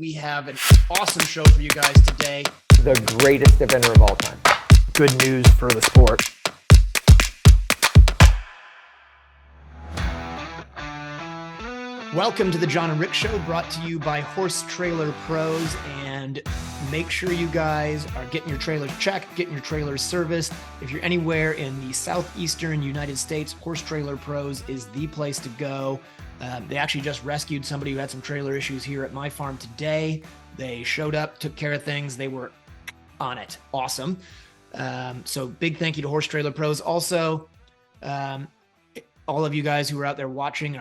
We have an awesome show for you guys today. The greatest eventer of all time. Good news for the sport. Welcome to the John and Rick Show, brought to you by Horse Trailer Pros. And make sure you guys are getting your trailers checked, getting your trailers serviced. If you're anywhere in the southeastern United States, Horse Trailer Pros is the place to go. They actually just rescued somebody who had some trailer issues here at my farm today. They showed up, took care of things. They were on it. Awesome. So big thank you to Horse Trailer Pros. Also, all of you guys who are out there watching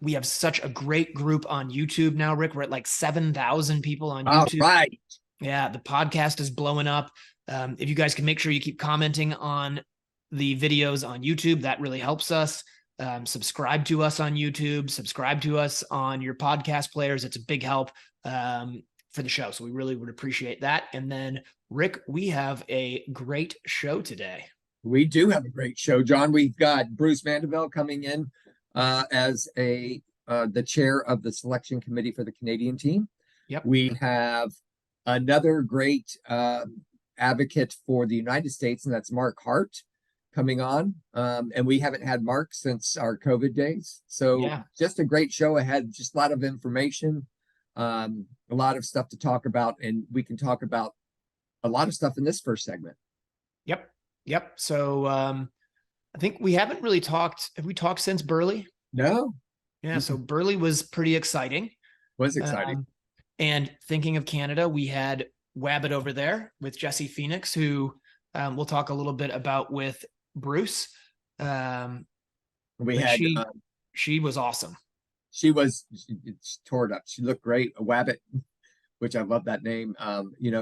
we have such a great group on YouTube now, Rick. We're at like 7,000 people on YouTube. All right. Yeah, the podcast is blowing up. If you guys can make sure you keep commenting on the videos on YouTube, that really helps us. Subscribe to us on YouTube, subscribe to us on your podcast players. It's a big help for the show. So we really would appreciate that. And then, Rick, we have a great show today. We do have a great show, John. We've got Bruce Mandeville coming in as the chair of the selection committee for the Canadian team. Yep. We have another great advocate for the United States, and that's Mark Hart coming on. And we haven't had Mark since our COVID days. So yeah, just a great show ahead, just a lot of information, a lot of stuff to talk about, and we can talk about a lot of stuff in this first segment. Yep. So I think we haven't really talked. Have we talked since Burley? No. Yeah. So Burley was pretty exciting. Was exciting. And thinking of Canada, we had Wabbit over there with Jesse Phoenix, who we'll talk a little bit about with Bruce. She was awesome. She tore it up. She looked great. A Wabbit, which I love that name.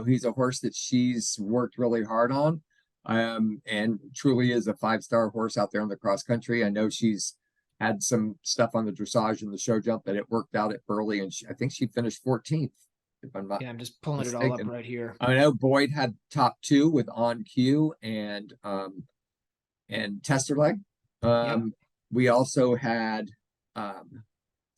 He's a horse that she's worked really hard on. And truly is a 5-star horse out there on the cross country. I know she's had some stuff on the dressage and the show jump that it worked out at Burley, and I think she finished 14th. If I'm not, I'm just pulling it all up right here. I know Boyd had top 2 with On Cue and Testerleg. We also had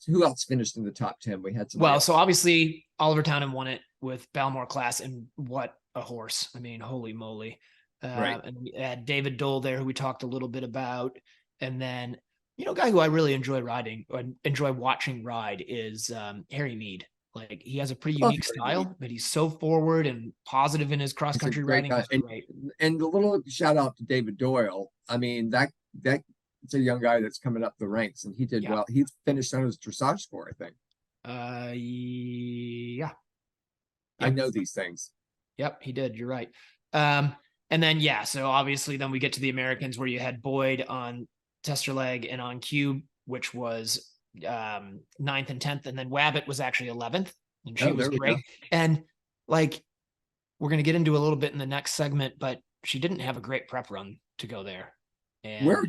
who else finished in the top 10? We had some. Well, so obviously Oliver Townend won it with Balmore Class, and what a horse! I mean, holy moly! Right. And we had David Dole there, who we talked a little bit about. And then, a guy who I really enjoy watching ride is Harry Mead. Like, he has a pretty unique style, but he's so forward and positive in his cross-country riding. Great. And a little shout out to David Doyle. I mean, that's a young guy that's coming up the ranks, and he did well. He finished on his dressage score, I think. Yeah. Yep. I know these things. Yep, he did. You're right. And then, so obviously then we get to the Americans, where you had Boyd on Testerleg and On Cue, which was 9th and 10th. And then Wabbit was actually 11th, and she was great. And like, we're going to get into a little bit in the next segment, but she didn't have a great prep run to go there. And where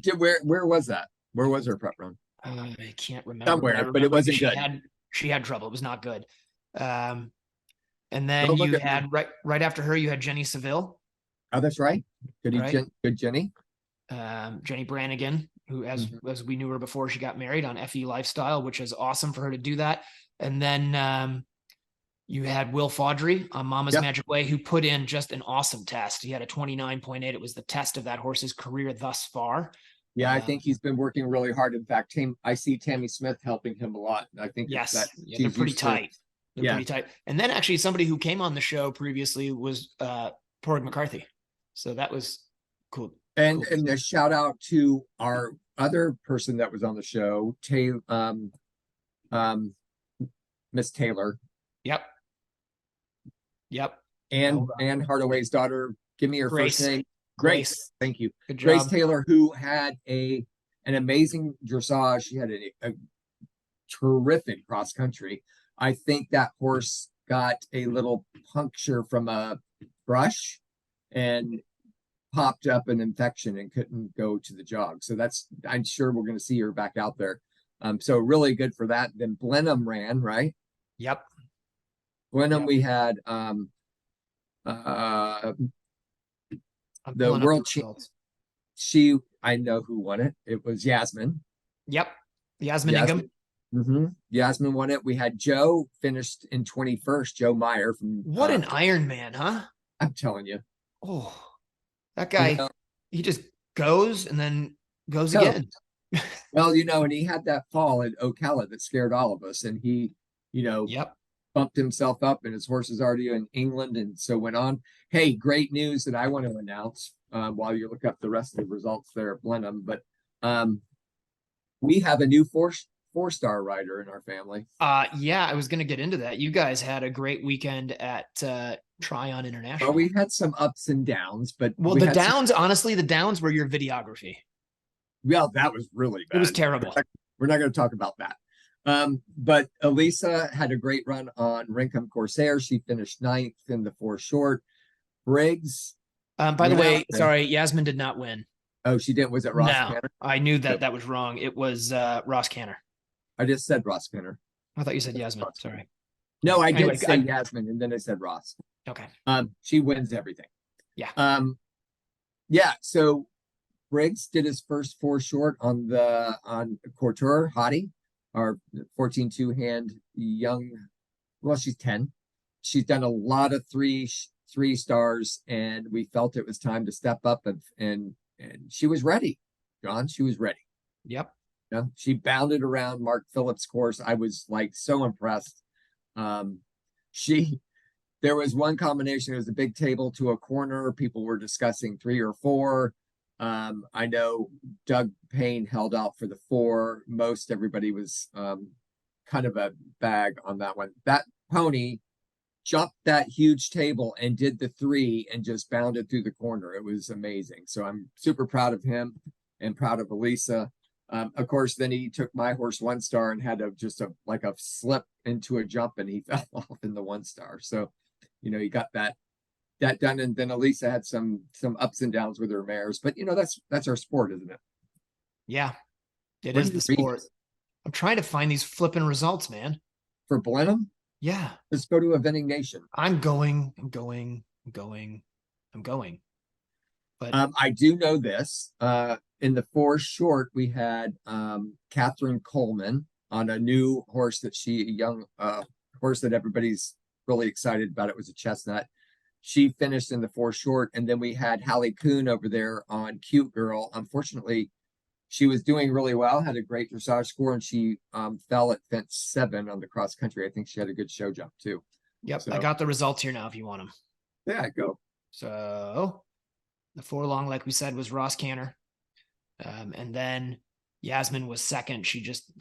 was that? Where was her prep run? I can't remember. Somewhere, but it wasn't good. She had trouble. It was not good. And then you had right after her, you had Jenny Seville. Oh, that's right. Good Jenny. Jenny Brannigan, who, as we knew her before she got married, on FE Lifestyle, which is awesome for her to do that. And then you had Will Faudrey on Mama's Magic Way, who put in just an awesome test. He had a 29.8. It was the test of that horse's career thus far. Yeah, I think he's been working really hard. In fact, I see Tammy Smith helping him a lot. I think they're pretty tight. They're pretty tight. And then actually somebody who came on the show previously was Porg McCarthy. So that was cool. And a shout out to our other person that was on the show, Miss Taylor. Yep. And Hardaway's daughter. Give me her first name. Grace. Thank you. Good job. Grace Taylor, who had an amazing dressage. She had a terrific cross country. I think that horse got a little puncture from a brush and popped up an infection and couldn't go to the jog. So I'm sure we're going to see her back out there. So really good for that. Then Blenheim ran, right? Yep. Blenheim, we had the world I know who won it. It was Yasmin. Yep. Yasmin Ingham. Yasmin won it. We had Joe finished in 21st, Joe Meyer from What an Iron Man, huh? I'm telling you. Oh, that You guy, know, he just goes and then goes no, again. well, and he had that fall at Ocala that scared all of us, and he, you know, Yep. bumped himself up, and his horse is already in England, and so went on. Hey, great news that I want to announce while you look up the rest of the results there at Blenheim, but um, we have a new four-star rider in our family. Yeah, I was gonna get into that. You guys had a great weekend at Tryon Well, International. we had some ups and downs, but Well, we the had some. downs, honestly, the downs were your videography. Well, that was really It was bad. terrible. We're not going to talk about that. But Elisa had a great run on Rincon Corsair. She finished ninth in the four short. Briggs By the went out way, and sorry, Yasmin did not win. oh, she didn't. Was it Ross No, Canner? I knew No, that that was wrong. It was Ross Canner. I just said Ross Canner. I thought you said Yasmin. Ross Canner. Sorry. No, I Anyway, did say Yasmin, and then I said Ross. okay. She wins everything. Yeah. Yeah. So Briggs did his first four short on Couture Hottie, our 14-2 hand young. Well, she's 10. She's done a lot of three stars, and we felt it was time to step up, and she was ready. John, she was ready. Yep. She bounded around Mark Phillips' course. I was like so impressed. She there was one combination. It was a big table to a corner. People were discussing three or four. I know Doug Payne held out for the four. Most everybody was kind of a bag on that one. That pony jumped that huge table and did the three and just bounded through the corner. It was amazing. So I'm super proud of him and proud of Elisa. Of course, then he took my horse one star and had like a slip into a jump, and he fell off in the one star. So, he got that done, and then Elisa had some ups and downs with her mares. But that's our sport, isn't it? Yeah, it Where is do you the read sport. I'm trying to find these flipping results, man. for Blenheim? Yeah, Let's go to a vending nation. I'm going. But I do know this. In the four short, we had Catherine Coleman on a new horse a young horse that everybody's really excited about. It was a chestnut. She finished in the four short, and then we had Hallie Kuhn over there on Cute Girl. Unfortunately, she was doing really well, had a great dressage score, and she fell at fence 7 on the cross country. I think she had a good show jump too. yep, So, I got the results here now if you want them. Yeah, go. So the four long, like we said, was Ross Canner. And then Yasmin was second. She just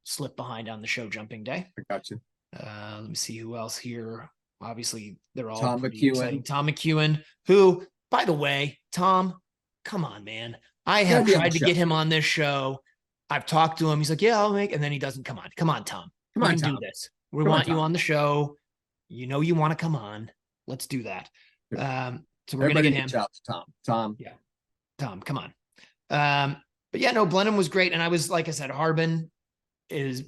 slipped behind on the show jumping day. I got you. Let me see who else here. Obviously, they're all Tom pretty McEwen. exciting. Tom McEwen, who, by the way, Tom, come on, man. I have tried to get him on this show. I've talked to him. He's like, yeah, I'll make, and then he doesn't come on. Come on, Tom. Come on, you can Tom. do this. We want you on the show. You want to come on. Let's do that. So we're going to get him. Out to Tom. Tom. Yeah. Tom, come on. But yeah, no, Blenheim was great. And I was, like I said, Harbin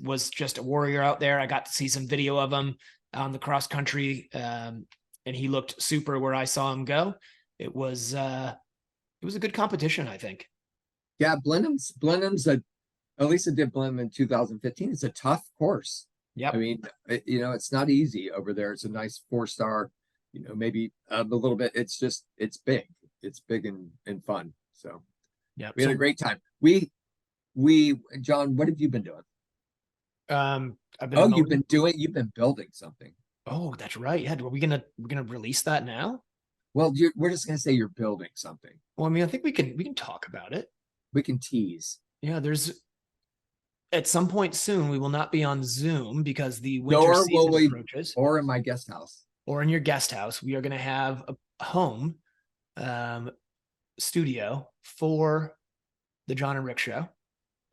was just a warrior out there. I got to see some video of him on the cross country. And he looked super where I saw him go. It was a good competition, I think. Yeah, Blenheim's Elisa did Blenheim in 2015. It's a tough course. Yeah. I mean, it's not easy over there. It's a nice 4-star, maybe a little bit. It's big. It's big and fun. So yeah, we had a great time. We John, what have you been doing? You've been building something. Oh, that's right. Yeah. We're gonna release that now? Well, we're just gonna say you're building something. Well, I mean, I think we can talk about it. We can tease. Yeah, there's at some point soon we will not be on Zoom because the winter season approaches. Or in my guest house. Or in your guest house. We are gonna have a home studio for the John and Rick show.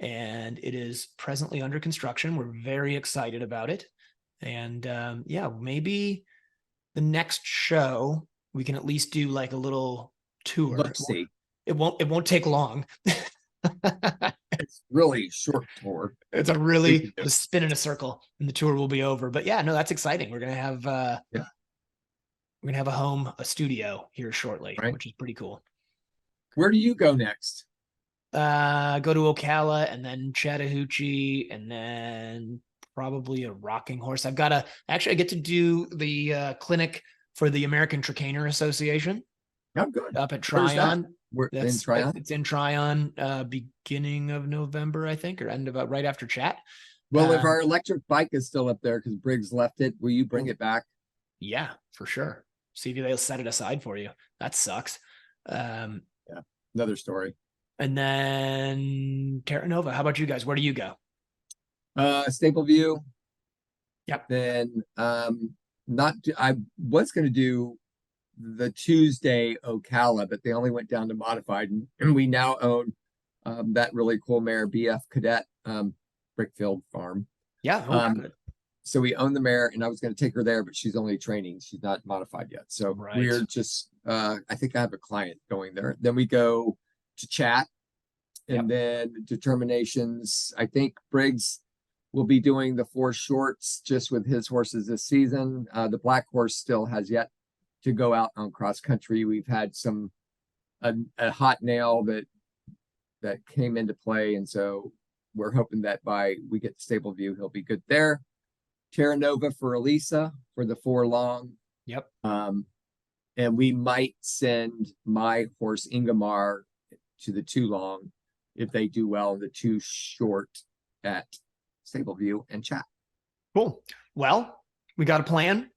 And it is presently under construction. We're very excited about it. And maybe the next show we can at least do like a little tour. Let's see. It won't take long. It's really short tour. It's a really just spin in a circle and the tour will be over. But yeah, no, that's exciting. We're gonna have we're gonna have a studio here shortly, right, which is pretty cool. Where do you go next? Go to Ocala and then Chattahoochee and then probably a rocking horse. I get to do the clinic for the American Tricaner Association. Oh, good. Up at Where's that? Tryon. In Tryon? It's in Tryon, beginning of November, I think, or end of right after chat. Well, if our electric bike is still up there because Briggs left it, will you bring it back? Yeah, for sure. See if they'll set it aside for you. That sucks. Yeah, another story. And then Terra Nova. How about you guys? Where do you go? Stapleview. Yep. Then I was going to do the Tuesday Ocala, but they only went down to modified, and we now own that really cool mare BF Cadet Brickfield Farm. Yeah. Good. So we own the mare, and I was going to take her there, but she's only training. She's not modified yet. So we're just I think I have a client going there. Then we go to chat, and then determinations. I think Briggs will be doing the 4 shorts just with his horses this season. The black horse still has yet to go out on cross country. We've had a hot nail that came into play, and so we're hoping that by we get the Stapleview, he'll be good there. Terra Nova for Elisa for the 4 long. Yep. And we might send my horse Ingomar to the 2 long if they do well in the 2 short at Stapleview and chat. Cool. Well, we got a plan.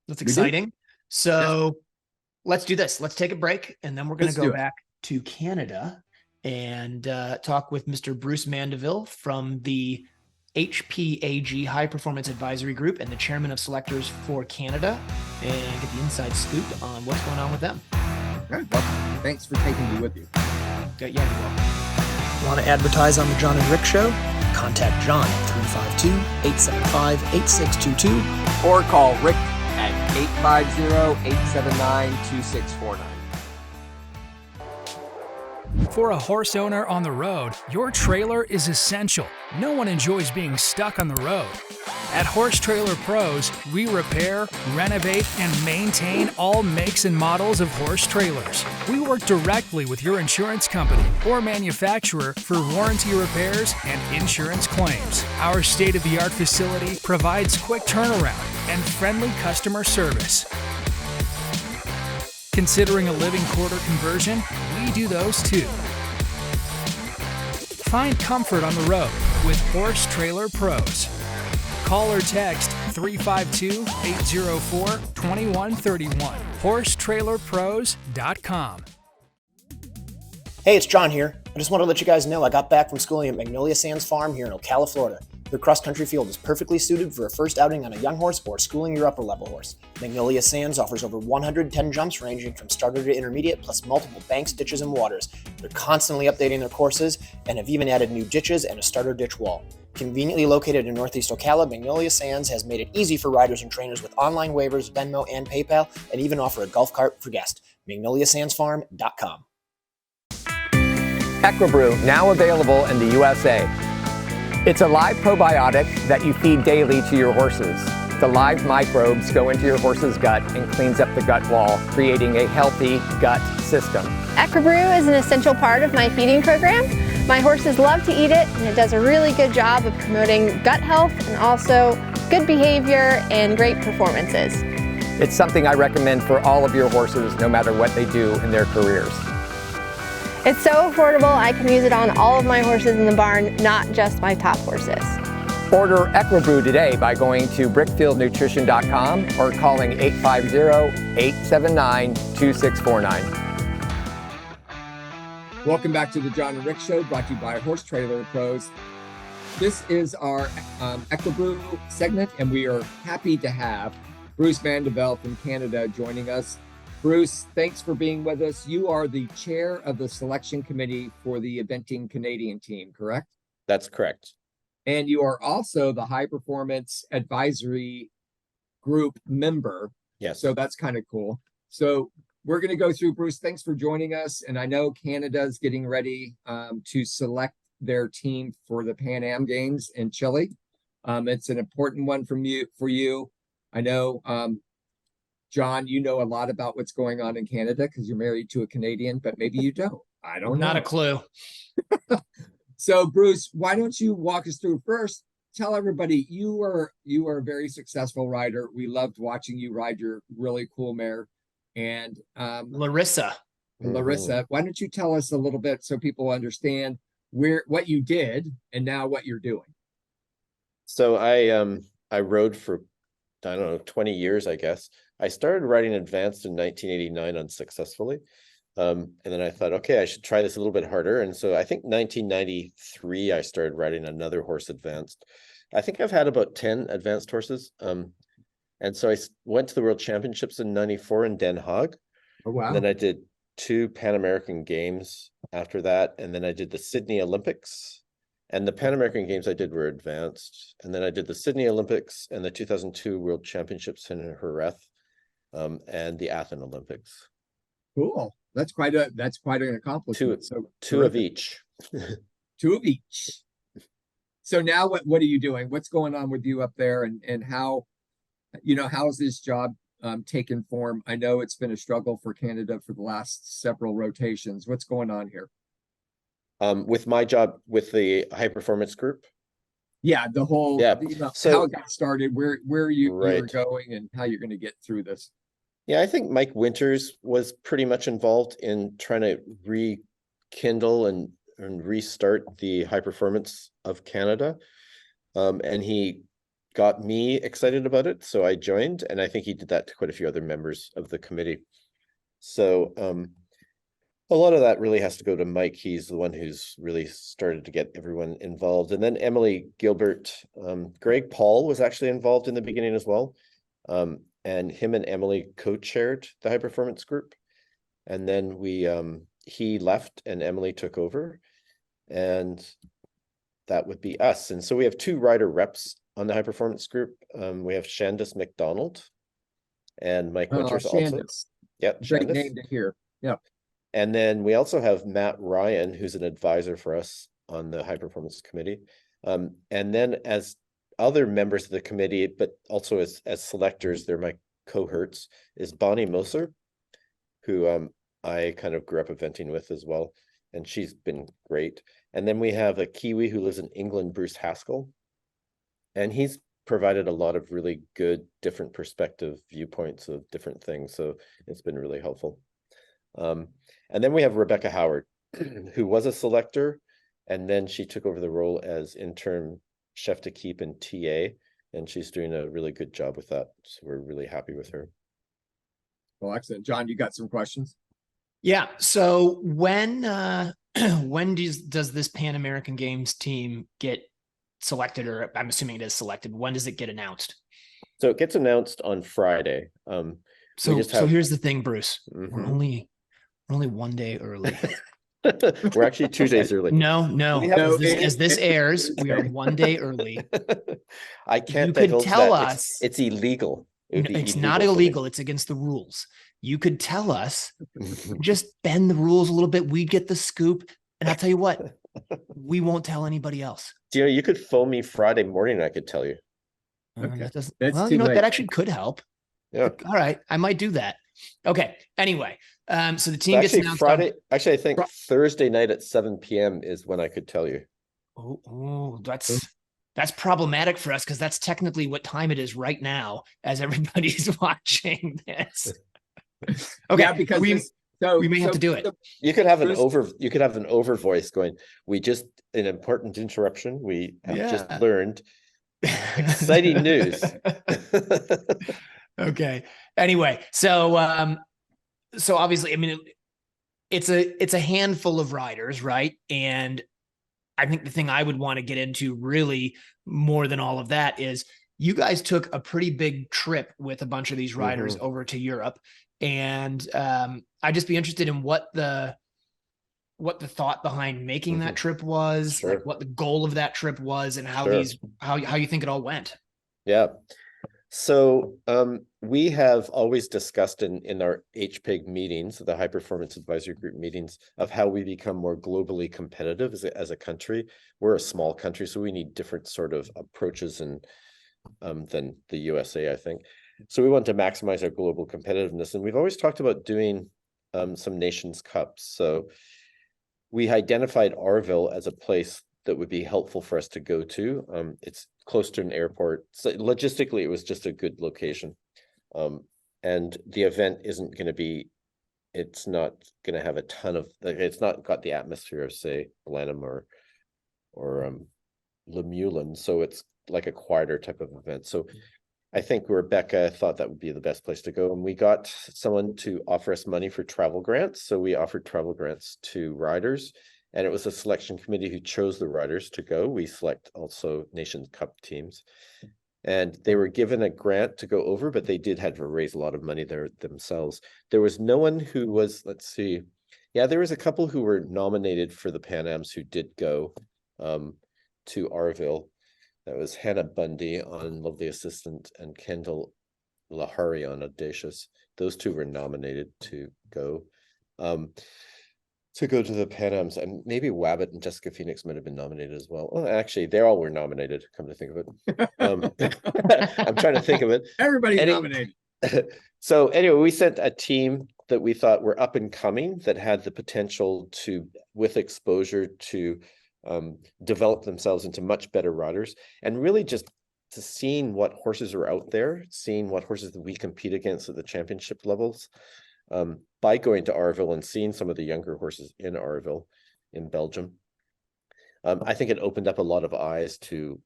That's exciting. So let's do this. Let's take a break, and then we're going to go back to Canada and talk with Mr. Bruce Mandeville from the HPAG High Performance Advisory Group and the chairman of selectors for Canada, and get the inside scoop on what's going on with them. Well, thanks for taking me with you. Yeah, you're welcome. Want to advertise on the John and Rick Show? Contact John at 352-875-8622 or call Rick at 850-879-2649. For a horse owner on the road, your trailer is essential. No one enjoys being stuck on the road. At Horse Trailer Pros, we repair, renovate, and maintain all makes and models of horse trailers. We work directly with your insurance company or manufacturer for warranty repairs and insurance claims. Our state-of-the-art facility provides quick turnaround and friendly customer service. Considering a living quarter conversion? We do those too. Find comfort on the road with Horse Trailer Pros. Call or text 352-804-2131. HorseTrailerPros.com. Hey, it's John here. I just want to let you guys know I got back from schooling at Magnolia Sands Farm here in Ocala, Florida. Their cross-country field is perfectly suited for a first outing on a young horse or schooling your upper-level horse. Magnolia Sands offers over 110 jumps ranging from starter to intermediate, plus multiple banks, ditches, and waters. They're constantly updating their courses and have even added new ditches and a starter ditch wall. Conveniently located in Northeast Ocala, Magnolia Sands has made it easy for riders and trainers with online waivers, Venmo, and PayPal, and even offer a golf cart for guests. MagnoliaSandsFarm.com. EquiBrew, now available in the USA. It's a live probiotic that you feed daily to your horses. The live microbes go into your horse's gut and cleans up the gut wall, creating a healthy gut system. EquiBrew is an essential part of my feeding program. My horses love to eat it, and it does a really good job of promoting gut health and also good behavior and great performances. It's something I recommend for all of your horses, no matter what they do in their careers. It's so affordable, I can use it on all of my horses in the barn, not just my top horses. Order EquiBrew today by going to brickfieldnutrition.com or calling 850-879-2649. Welcome back to the John and Rick Show, brought to you by Horse Trailer Pros. This is our EquiBrew segment, and we are happy to have Bruce Mandeville from Canada joining us. Bruce, thanks for being with us. You are the chair of the selection committee for the eventing Canadian team, correct? That's correct. And you are also the high performance advisory group member. Yes. So that's kind of cool. So we're going to go through, Bruce, thanks for joining us. And I know Canada's getting ready to select their team for the Pan Am Games in Chile. It's an important one for you. I know, John, you know a lot about what's going on in Canada because you're married to a Canadian, but maybe you don't. I don't Not know. a clue. So Bruce, why don't you walk us through first? Tell everybody you are a very successful rider. We loved watching you ride your really cool mare. And Larissa. Larissa, why don't you tell us a little bit so people understand what you did and now what you're doing? So I rode for, I don't know, 20 years, I guess. I started riding advanced in 1989 unsuccessfully. And then I thought, okay, I should try this a little bit harder. And so I think 1993, I started riding another horse advanced. I think I've had about 10 advanced horses. And so I went to the World Championships in 94 in Den Haag. Oh, wow. And then I did 2 Pan American Games after that. And then I did the Sydney Olympics. And the Pan American Games I did were advanced. And then I did the Sydney Olympics and the 2002 World Championships in Jerez, and the Athens Olympics. Cool. That's quite an accomplishment. Two of each. 2 of each. So now what are you doing? What's going on with you up there, and how has this job taken form? I know it's been a struggle for Canada for the last several rotations. What's going on here? With my job with the high performance group. Yeah, the whole So how it got started, where you're Right. going, and how you're going to get through this. Yeah, I think Mike Winters was pretty much involved in trying to rekindle and restart the high performance of Canada. And he got me excited about it. So I joined, and I think he did that to quite a few other members of the committee. So a lot of that really has to go to Mike. He's the one who's really started to get everyone involved. And then Emily Gilbert, Greg Paul was actually involved in the beginning as well. And him and Emily co-chaired the high performance group. And then he left and Emily took over, and that would be us. And so we have 2 rider reps on the high performance group. We have Shandis McDonald and Mike Winters also. Shandis. Yep. Great Shandis. name to hear. Yeah. And then we also have Matt Ryan, who's an advisor for us on the high performance committee. And then as other members of the committee, but also as selectors, they're my cohorts, is Bonnie Moser, who I kind of grew up eventing with as well. And she's been great. And then we have a Kiwi who lives in England, Bruce Haskell. And he's provided a lot of really good, different perspective viewpoints of different things. So it's been really helpful. And then we have Rebecca Howard, who was a selector, and then she took over the role as interim chef to keep and TA, and she's doing a really good job with that. So we're really happy with her. Well, excellent. John, you got some questions? Yeah. So when does this Pan American Games team get selected, or I'm assuming it is selected? When does it get announced? So it gets announced on Friday. So here's the thing, Bruce. Mhm. We're only 1 day early. We're actually 2 days early. No. We have- As this airs, we are 1 day early. I can't. You could divulge tell that. us it's illegal. It would be it's not for me. illegal. It's against the rules. You could tell us, just bend the rules a little bit. We'd get the scoop. And I'll tell you what, we won't tell anybody else. You could phone me Friday morning and I could tell you. Okay. That doesn't, That's well, too you know what? late. That actually could help. Yeah. All right. I might do that. Okay. Anyway, so the team gets Actually, announced Friday. on- Actually, I think Thursday night at 7 p.m. is when I could tell you. Oh, that's problematic for us, because that's technically what time it is right now as everybody's watching this. Okay, Yeah, because we may have to do it. You could have an Bruce- You could have an over voice going. We just an important interruption. We have just Yeah. learned exciting news. Okay. Anyway, so obviously, I mean, it's a handful of riders, right? And I think the thing I would want to get into really more than all of that is you guys took a pretty big trip with a bunch of these riders over to Europe. And I'd just be interested in what the thought behind making that trip was, Sure. like what the goal of that trip was, and how Sure. how you think it all went. Yeah. So we have always discussed in our HPIG meetings, the High Performance Advisory Group meetings, of how we become more globally competitive as a country. We're a small country, so we need different sort of approaches and than the USA, I think. So we want to maximize our global competitiveness, and we've always talked about doing some Nations Cups. So we identified Arville as a place that would be helpful for us to go to. It's close to an airport. So logistically, it was just a good location. And the event isn't going to be, it's not going to have a ton of, like, it's not got the atmosphere of, say, Blenheim or Lemuelin. So it's like a quieter type of event. So I think Rebecca thought that would be the best place to go. And we got someone to offer us money for travel grants. So we offered travel grants to riders. And it was a selection committee who chose the riders to go. We select also Nations Cup teams. And they were given a grant to go over, but they did have to raise a lot of money there themselves. There was no one who was, let's see. Yeah, there was a couple who were nominated for the Pan Ams who did go to Arville. That was Hannah Bundy on Lovely Assistant and Kendall Lahari on Audacious. Those two were nominated to go to the Pan Ams, and maybe Wabbit and Jessica Phoenix might have been nominated as well. Well, actually, they all were nominated, come to think of it. I'm trying to think of it. Everybody's nominated. So anyway, we sent a team that we thought were up and coming that had the potential to, with exposure, to develop themselves into much better riders, and really just to seeing what horses are out there, seeing what horses that we compete against at the championship levels. By going to Arville and seeing some of the younger horses in Arville in Belgium, I think it opened up a lot of eyes to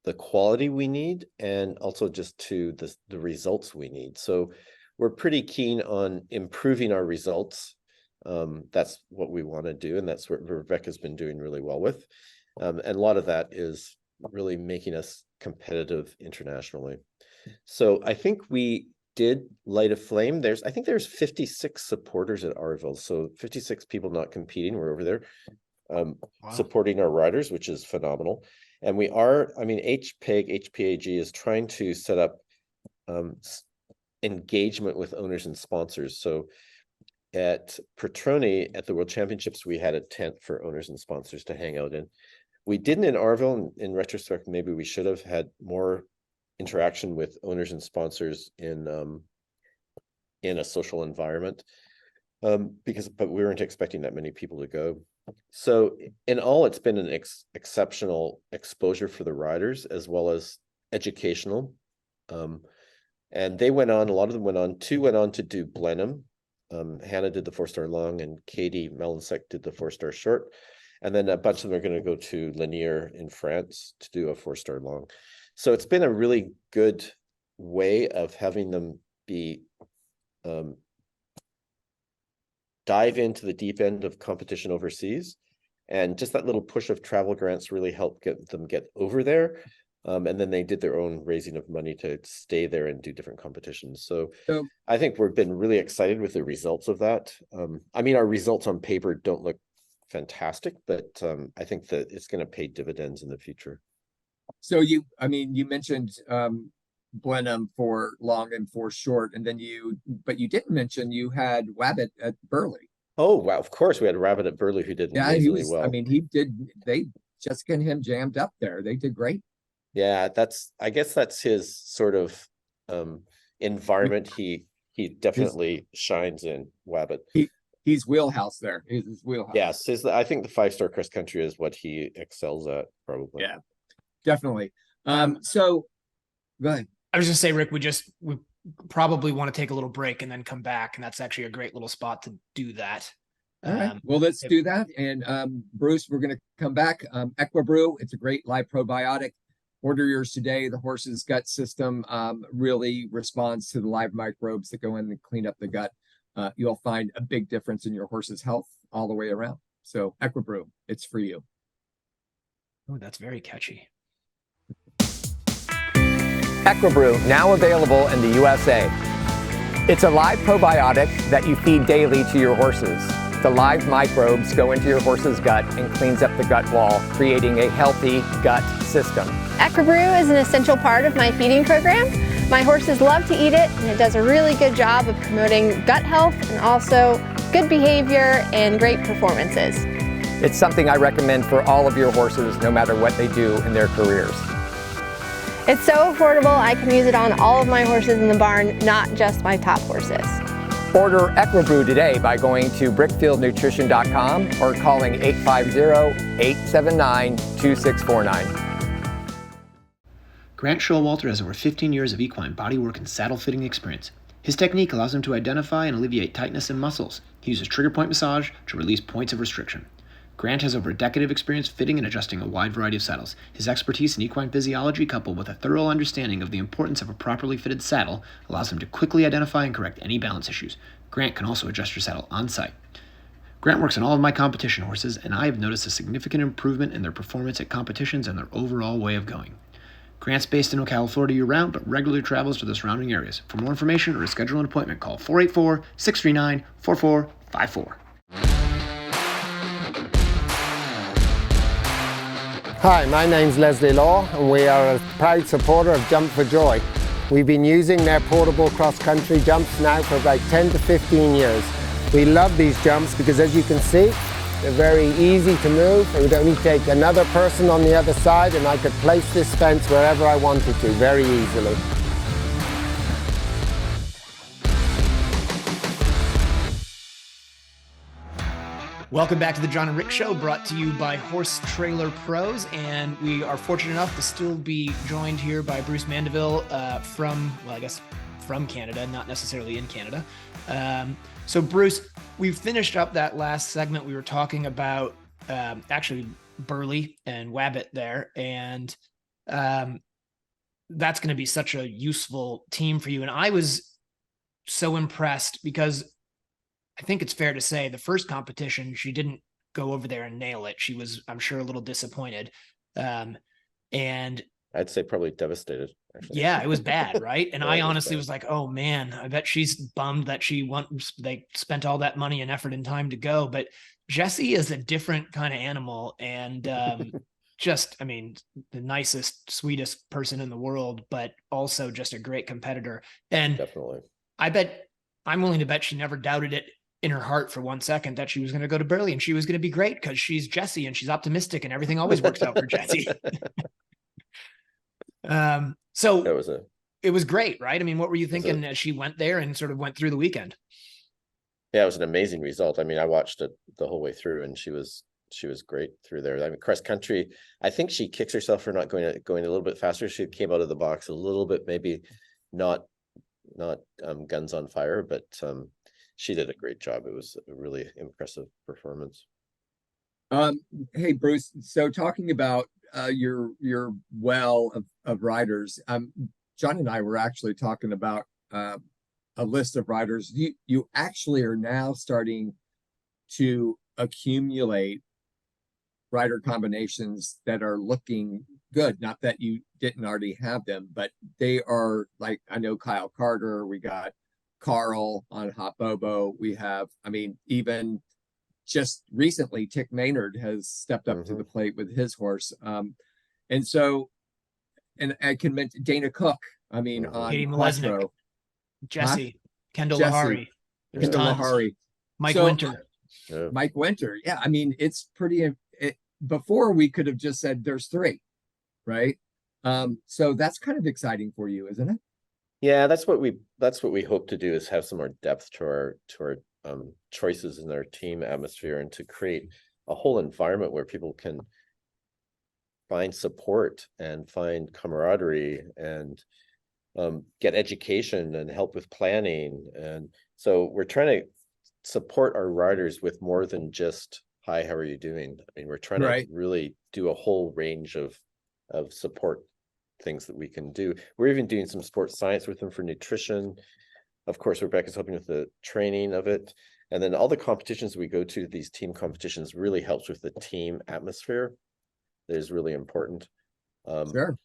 the quality we need and also just to the results we need. So we're pretty keen on improving our results. That's what we want to do, and that's what Rebecca's been doing really well with. And a lot of that is really making us competitive internationally. So I think we did light a flame. I think there's 56 supporters at Arville, so 56 people not competing. We're over there supporting our riders, which is phenomenal. And we are, I mean, HPAG is trying to set up engagement with owners and sponsors. So at Petroni, at the World Championships, we had a tent for owners and sponsors to hang out in. We didn't in Arville, and in retrospect, maybe we should have had more interaction with owners and sponsors in a social environment, but we weren't expecting that many people to go. So in all, it's been an exceptional exposure for the riders as well as educational. And they went on, a lot of them went on, two went on to do Blenheim. Hannah did the 4-star long and Katie Melinsek did the 4-star short. And then a bunch of them are going to go to Lanier in France to do a 4-star long. So it's been a really good way of having them be dive into the deep end of competition overseas. And just that little push of travel grants really helped get them over there. And then they did their own raising of money to stay there and do different competitions. So I think we've been really excited with the results of that. I mean, our results on paper don't look fantastic, but I think that it's going to pay dividends in the future. So you mentioned Blenheim for long and for short, and then but you didn't mention you had Wabbit at Burley. Oh, wow. Of course, we had Rabbit at Burley who did amazingly well. I mean, Jessica and him jammed up there. They did great. Yeah, I guess that's his sort of environment. He definitely shines in Wabbit. He's wheelhouse there. His wheelhouse. Yes, I think the 5-star cross country is what he excels at, probably. Yeah, definitely. So go ahead. I was just say, Rick, we probably want to take a little break and then come back, and that's actually a great little spot to do that. All right. Well, let's do that. And Bruce, we're going to come back. Equibrew, it's a great live probiotic. Order yours today. The horse's gut system really responds to the live microbes that go in and clean up the gut. You'll find a big difference in your horse's health all the way around. So Equibrew, it's for you. Oh, that's very catchy. Equibrew, now available in the USA. It's a live probiotic that you feed daily to your horses. The live microbes go into your horse's gut and cleans up the gut wall, creating a healthy gut system. Equibrew is an essential part of my feeding program. My horses love to eat it, and it does a really good job of promoting gut health and also good behavior and great performances. It's something I recommend for all of your horses, no matter what they do in their careers. It's so affordable, I can use it on all of my horses in the barn, not just my top horses. Order Equibrew today by going to brickfieldnutrition.com or calling 850-879-2649. Grant Showalter has over 15 years of equine bodywork and saddle fitting experience. His technique allows him to identify and alleviate tightness in muscles. He uses trigger point massage to release points of restriction. Grant has over a decade of experience fitting and adjusting a wide variety of saddles. His expertise in equine physiology, coupled with a thorough understanding of the importance of a properly fitted saddle, allows him to quickly identify and correct any balance issues. Grant can also adjust your saddle on site. Grant works on all of my competition horses, and I have noticed a significant improvement in their performance at competitions and their overall way of going. Grant's based in Ocala, Florida year-round, but regularly travels to the surrounding areas. For more information or to schedule an appointment, call 484-639-4454. Hi, my name's Leslie Law, and we are a proud supporter of Jump for Joy. We've been using their portable cross-country jumps now for about 10 to 15 years. We love these jumps because, as you can see, they're very easy to move. It would only take another person on the other side, and I could place this fence wherever I wanted to very easily. Welcome back to the John and Rick Show, brought to you by Horse Trailer Pros, and we are fortunate enough to still be joined here by Bruce Mandeville from Canada, not necessarily in Canada. So Bruce, we finished up that last segment. We were talking about actually Burley and Wabbit there, and that's going to be such a useful team for you. And I was so impressed because I think it's fair to say the first competition, she didn't go over there and nail it. She was, I'm sure, a little disappointed. And I'd say probably devastated. Actually. Yeah, it was bad, right? And Yeah, I it was honestly bad. was like, oh man, I bet she's bummed that they spent all that money and effort and time to go. But Jessie is a different kind of animal, and the nicest, sweetest person in the world, but also just a great competitor. And Definitely. I'm willing to bet she never doubted it in her heart for 1 second that she was going to go to Burley and she was going to be great because she's Jessie and she's optimistic and everything always works out for Jessie. So it was great, right? I mean, what were you thinking as she went there and sort of went through the weekend? Yeah, it was an amazing result. I mean, I watched it the whole way through, and she was great through there. I mean, cross country, I think she kicks herself for not going a little bit faster. She came out of the box a little bit, maybe not guns on fire, but she did a great job. It was a really impressive performance. Hey Bruce, so talking about your well of riders, John and I were actually talking about a list of riders. You actually are now starting to accumulate rider combinations that are looking good. Not that you didn't already have them, but they are, like, I know Kyle Carter, we got Carl on Hot Bobo. We have, even just recently, Tick Maynard has stepped up to the plate with his horse. And I can mention Dana Cook. on Katie Quattro. Jessie, Kendall Jessie, Lahari, Kendall Lahari, Mike Winter. Mike Winter. Yeah, it's pretty. Before we could have just said there's three, right? So that's kind of exciting for you, isn't it? Yeah, that's what we hope to do, is have some more depth to our choices in our team atmosphere, and to create a whole environment where people can find support and find camaraderie and get education and help with planning. And so we're trying to support our riders with more than just, hi, how are you doing? We're trying to really do a whole range of support things that we can do. We're even doing some sports science with them for nutrition. Of course, Rebecca's helping with the training of it. And then all the competitions we go to, these team competitions, really helps with the team atmosphere. That is really important. Sure.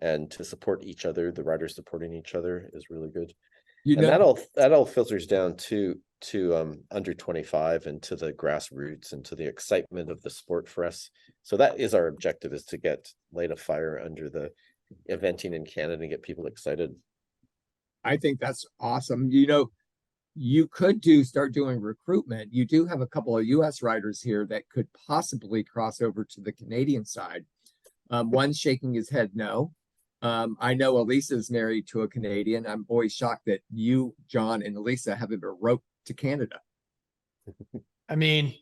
And to support each other, the riders supporting each other is really good. And that all filters down to under 25 and to the grassroots and to the excitement of the sport for us. So that is our objective, is to light a fire under the eventing in Canada and get people excited. I think that's awesome. You could start doing recruitment. You do have a couple of US riders here that could possibly cross over to the Canadian side. One's shaking his head no. I know Elisa's married to a Canadian. I'm always shocked that you, John, and Elisa haven't been roped to Canada. I mean,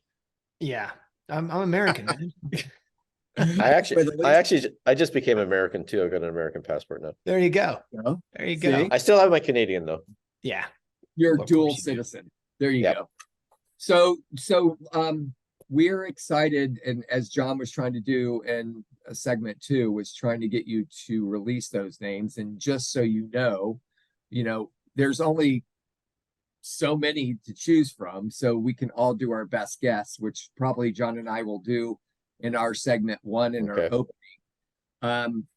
yeah, I'm American, man. I just became American too. I've got an American passport now. There you go. No? There you See? go. I still have my Canadian though. Yeah. You're Of dual course you do. citizen. There you Yep. go. So we're excited, and as John was trying to do in a segment 2, was trying to get you to release those names. And just so you know, there's only so many to choose from, so we can all do our best guess, which probably John and I will do in our segment 1 in our Okay. opening.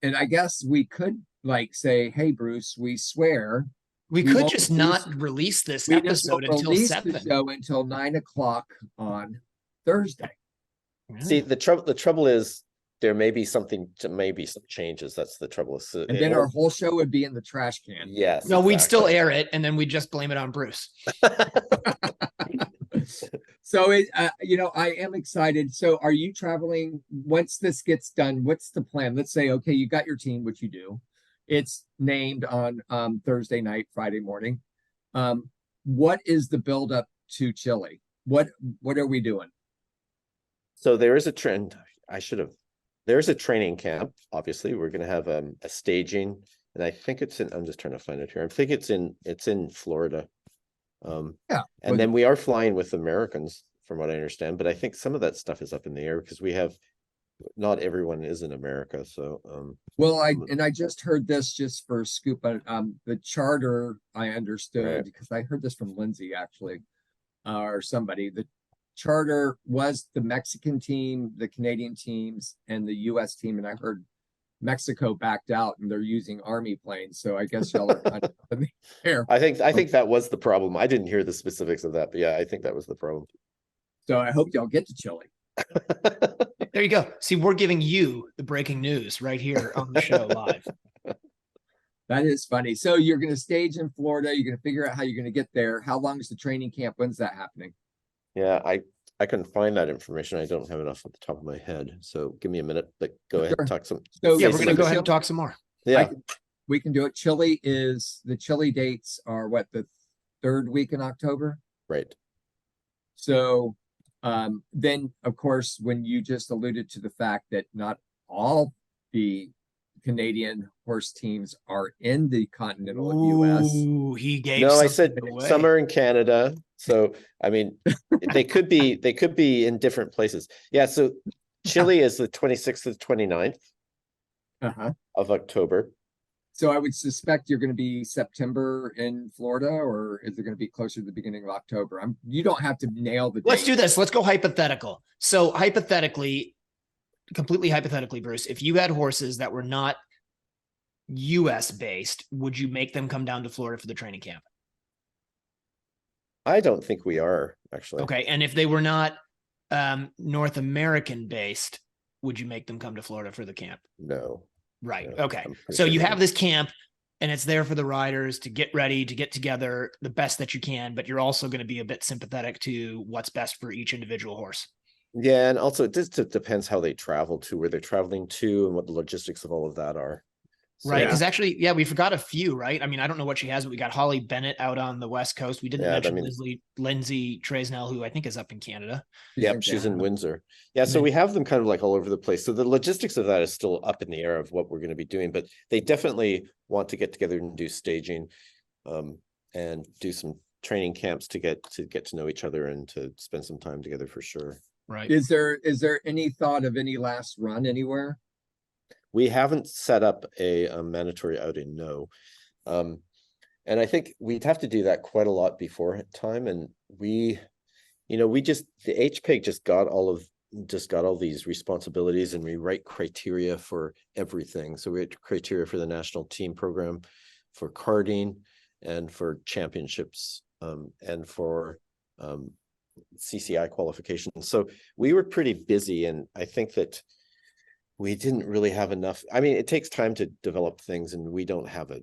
And I guess we could say, hey, Bruce, we swear We We could won't just release- not release this we just episode won't until release 7. the show until 9 o'clock on Thursday. See, the trouble is there may be some changes. That's the trouble. So And then our whole show would be in the trash can. yes. No, we'd still exactly. air it, and then we'd just blame it on Bruce. So I am excited. So are you traveling once this gets done? What's the plan? Let's say, okay, you got your team, which you do. It's named on Thursday night, Friday morning. What is the build up to Chile? What are we doing? So there is a trend. There's a training camp. Obviously, we're going to have a staging, and I think it's in. I'm just trying to find it here. I think it's in Florida. Yeah, and then we are flying with Americans, from what I understand. But I think some of that stuff is up in the air because not everyone is in America. So well, I just heard this just for scoop. The charter, I understood, Right. because I heard this from Lindsay actually, or somebody. The charter was the Mexican team, the Canadian teams, and the U.S. team, and I heard Mexico backed out and they're using Army planes. So I guess y'all are kind of in the air. I think that was the problem. I didn't hear the specifics of that, but yeah, I think that was the problem. So I hope y'all get to Chile. There you go. See, we're giving you the breaking news right here on the show live. That is funny. So you're going to stage in Florida. You're going to figure out how you're going to get there. How long is the training camp? When's that happening? Yeah, I couldn't find that information. I don't have enough at the top of my head. So give me a minute, but go ahead and talk some. So Yeah, say we're some going to of go the- ahead and talk some more. Yeah, We can do it. The Chile dates are what, the 3rd week in October? right. So then, of course, when you just alluded to the fact that not all the Canadian horse teams are in the continental U.S. Ooh, he gave. No, I said something away. some are in Canada. So I mean, they could be in different places. Yeah. So Chile is the 26th to the 29th Uh-huh. of October. So I would suspect you're going to be September in Florida, or is it going to be closer to the beginning of October? You don't have to nail the Let's date. do this. Let's go hypothetical. So completely hypothetically, Bruce, if you had horses that were not US based, would you make them come down to Florida for the training camp? I don't think we are actually. Okay. And if they were not North American based, would you make them come to Florida for the camp? No. Right. Yeah, Okay. I'm pretty So sure you not. have this camp and it's there for the riders to get ready, to get together the best that you can, but you're also going to be a bit sympathetic to what's best for each individual horse. Yeah, and also it just depends how they travel to, where they're traveling to, and what the logistics of all of that are. So, Right. Because actually, yeah, we forgot a few, right? I mean, I don't know what she has, but we got Holly Bennett out on the West Coast. We didn't Yeah, I mention mean- Lindsay Tresnell, who I think is up in Canada. Yep, she's in Canada. Windsor. Yeah, so we have them kind of like all over the place. So the logistics of that is still up in the air of what we're going to be doing, but they definitely want to get together and do staging, and do some training camps to get to know each other and to spend some time together for sure. Right. Is there any thought of any last run anywhere? We haven't set up a mandatory outing, no. And I think we'd have to do that quite a lot before time. And the HPIG just got all these responsibilities, and we write criteria for everything. So we write criteria for the national team program, for karting, and for championships, and for CCI qualifications. So we were pretty busy, and I think that we didn't really have enough. I mean, it takes time to develop things, and we don't have a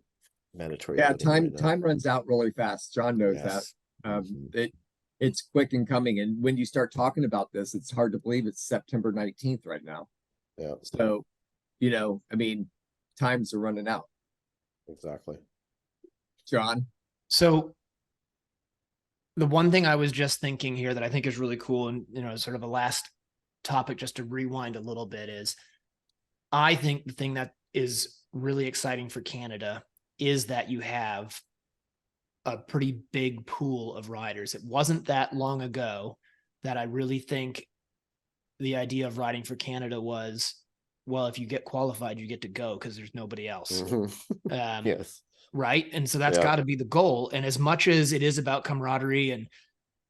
mandatory. Yeah, outing right now. time runs out really fast. John knows Yes. that. Mhm. It's quick in coming, and when you start talking about this, it's hard to believe it's September 19th right now. Yeah. So, I mean, times are running out. Exactly. John? So the one thing I was just thinking here that I think is really cool, and sort of a last topic just to rewind a little bit, is I think the thing that is really exciting for Canada is that you have a pretty big pool of riders. It wasn't that long ago that I really think the idea of riding for Canada was, well, if you get qualified, you get to go because there's nobody else. Yes. Right. And so that's got to be the goal. And as much as it is about camaraderie and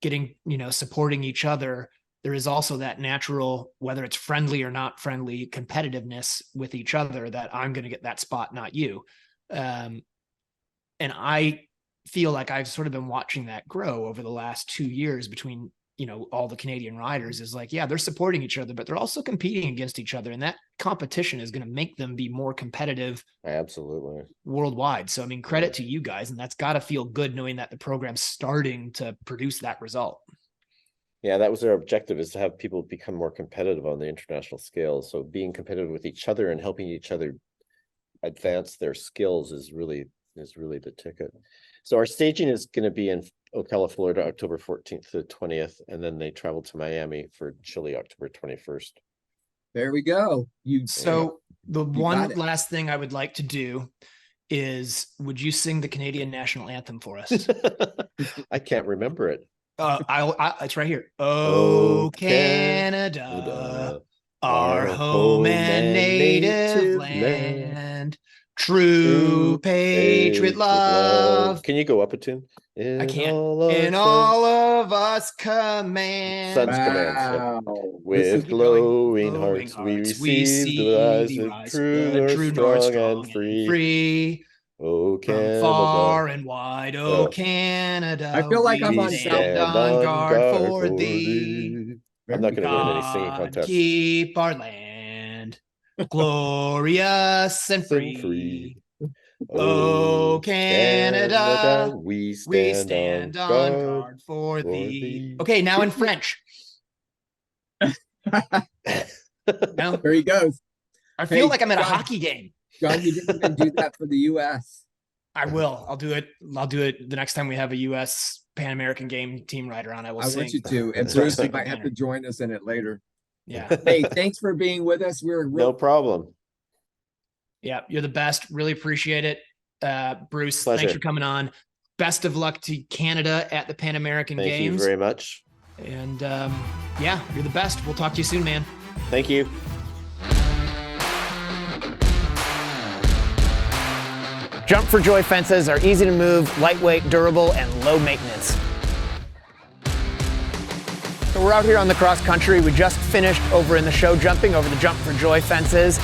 getting, supporting each other, there is also that natural, whether it's friendly or not friendly, competitiveness with each other, that I'm going to get that spot, not you. And I feel like I've sort of been watching that grow over the last 2 years between, all the Canadian riders. Is like, yeah, they're supporting each other, but they're also competing against each other. And that competition is going to make them be more competitive. Absolutely. Worldwide. So, I mean, credit to you guys. And that's got to feel good knowing that the program's starting to produce that result. Yeah, that was our objective, is to have people become more competitive on the international scale. So being competitive with each other and helping each other advance their skills is really the ticket. So our staging is going to be in Ocala, Florida, October 14th to the 20th, and then they travel to Miami for Chile, October 21st. There we go. So the one last thing I would like to do is, would you sing the Canadian national anthem for us? I can't remember it. It's right here. Oh, Canada, our home and native land. True patriot love. Can you go up a tune? I can't. In all of us command. Sons commands. With glowing hearts, we receive the rise of true, strong and free. Oh, Canada. From far and wide, oh, Canada. I feel like I'm on stand on guard for thee. I'm not going to win any singing contest. Keep our land glorious and free. Oh, Canada, we stand on guard for thee. Okay, now in French. Now, there he goes. I feel like I'm at a hockey game. John, you didn't even do that for the U.S. I will. I'll do it. I'll do it the next time we have a U.S. Pan American game team rider on. I will sing. Want you to. And Bruce, you might have to join us in it later. Yeah. Hey, thanks for being with us. No problem. Yeah, you're the best. Really appreciate it. Bruce, Pleasure. Thanks for coming on. Best of luck to Canada at the Pan American Games. Thank you very much. And yeah, you're the best. We'll talk to you soon, man. Thank you. Jump for Joy fences are easy to move, lightweight, durable, and low maintenance. So we're out here on the cross country. We just finished over in the show jumping over the Jump for Joy fences.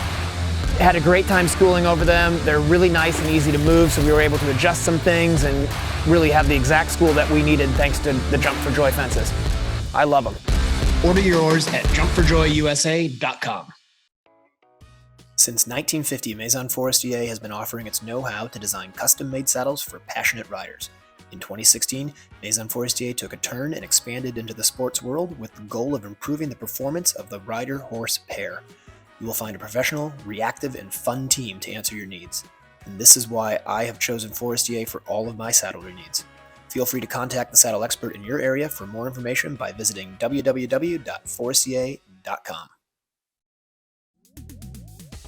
Had a great time schooling over them. They're really nice and easy to move, so we were able to adjust some things and really have the exact school that we needed thanks to the Jump for Joy fences. I love them. Order yours at jumpforjoyusa.com. Since 1950, Maison Forestier has been offering its know-how to design custom-made saddles for passionate riders. In 2016, Maison Forestier took a turn and expanded into the sports world with the goal of improving the performance of the rider-horse pair. You will find a professional, reactive, and fun team to answer your needs. And this is why I have chosen Forestier for all of my saddlery needs. Feel free to contact the saddle expert in your area for more information by visiting www.forestier.com.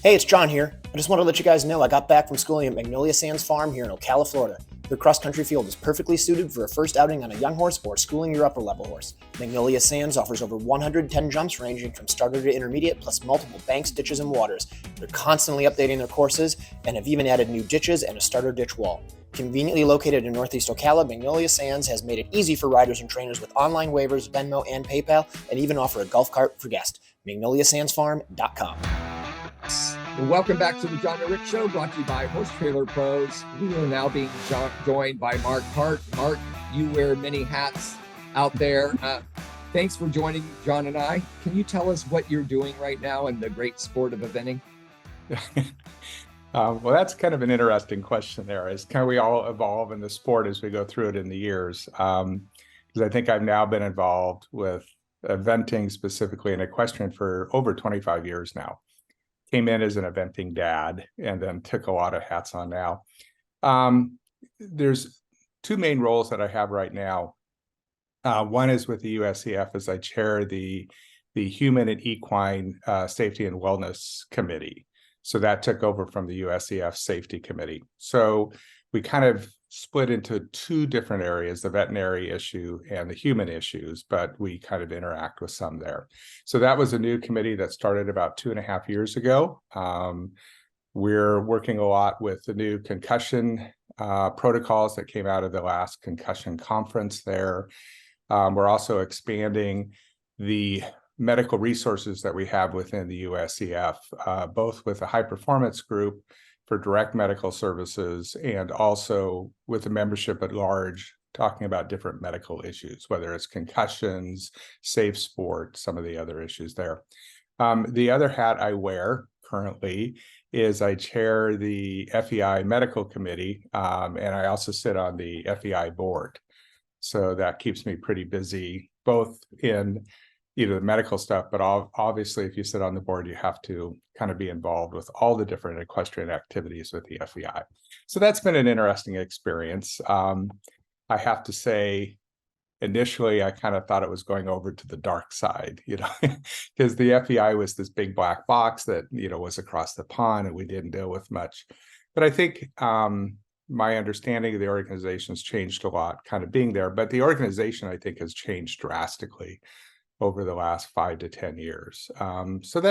Hey, it's John here. I just want to let you guys know I got back from schooling at Magnolia Sands Farm here in Ocala, Florida. Their cross-country field is perfectly suited for a first outing on a young horse or schooling your upper-level horse. Magnolia Sands offers over 110 jumps ranging from starter to intermediate, plus multiple banks, ditches, and waters. They're constantly updating their courses and have even added new ditches and a starter ditch wall. Conveniently located in Northeast Ocala, Magnolia Sands has made it easy for riders and trainers with online waivers, Venmo, and PayPal, and even offer a golf cart for guests. MagnoliaSandsFarm.com. Welcome back to the John and Rick Show, brought to you by Horse Trailer Pros. We are now being joined by Mark Hart. Mark, you wear many hats out there. Thanks for joining John and I. Can you tell us what you're doing right now in the great sport of eventing? Well, that's kind of an interesting question there. Is kind of we all evolve in the sport as we go through it in the years. Because I think I've now been involved with eventing, specifically in equestrian, for over 25 years now. came in as an eventing dad and then took a lot of hats on now. There's two main roles that I have right now. One is with the USCF as I chair the Human and Equine Safety and Wellness Committee. So that took over from the USCF Safety Committee. So we kind of split into two different areas, the veterinary issue and the human issues, but we kind of interact with some there. So that was a new committee that started about 2.5 years ago. We're working a lot with the new concussion protocols that came out of the last concussion conference there. We're also expanding the medical resources that we have within the USCF, both with a high performance group for direct medical services and also with the membership at large, talking about different medical issues, whether it's concussions, safe sport, some of the other issues there. The other hat I wear currently is I chair the FEI medical committee, and I also sit on the FEI board. So that keeps me pretty busy, both in the medical stuff, but obviously if you sit on the board, you have to kind of be involved with all the different equestrian activities with the FEI. So that's been an interesting experience. I have to say, initially, I kind of thought it was going over to the dark side, because the FEI was this big black box that, was across the pond and we didn't deal with much. But I think my understanding of the organization's changed a lot, kind of being there, but the organization, I think, has changed drastically over the last 5 to 10 years. So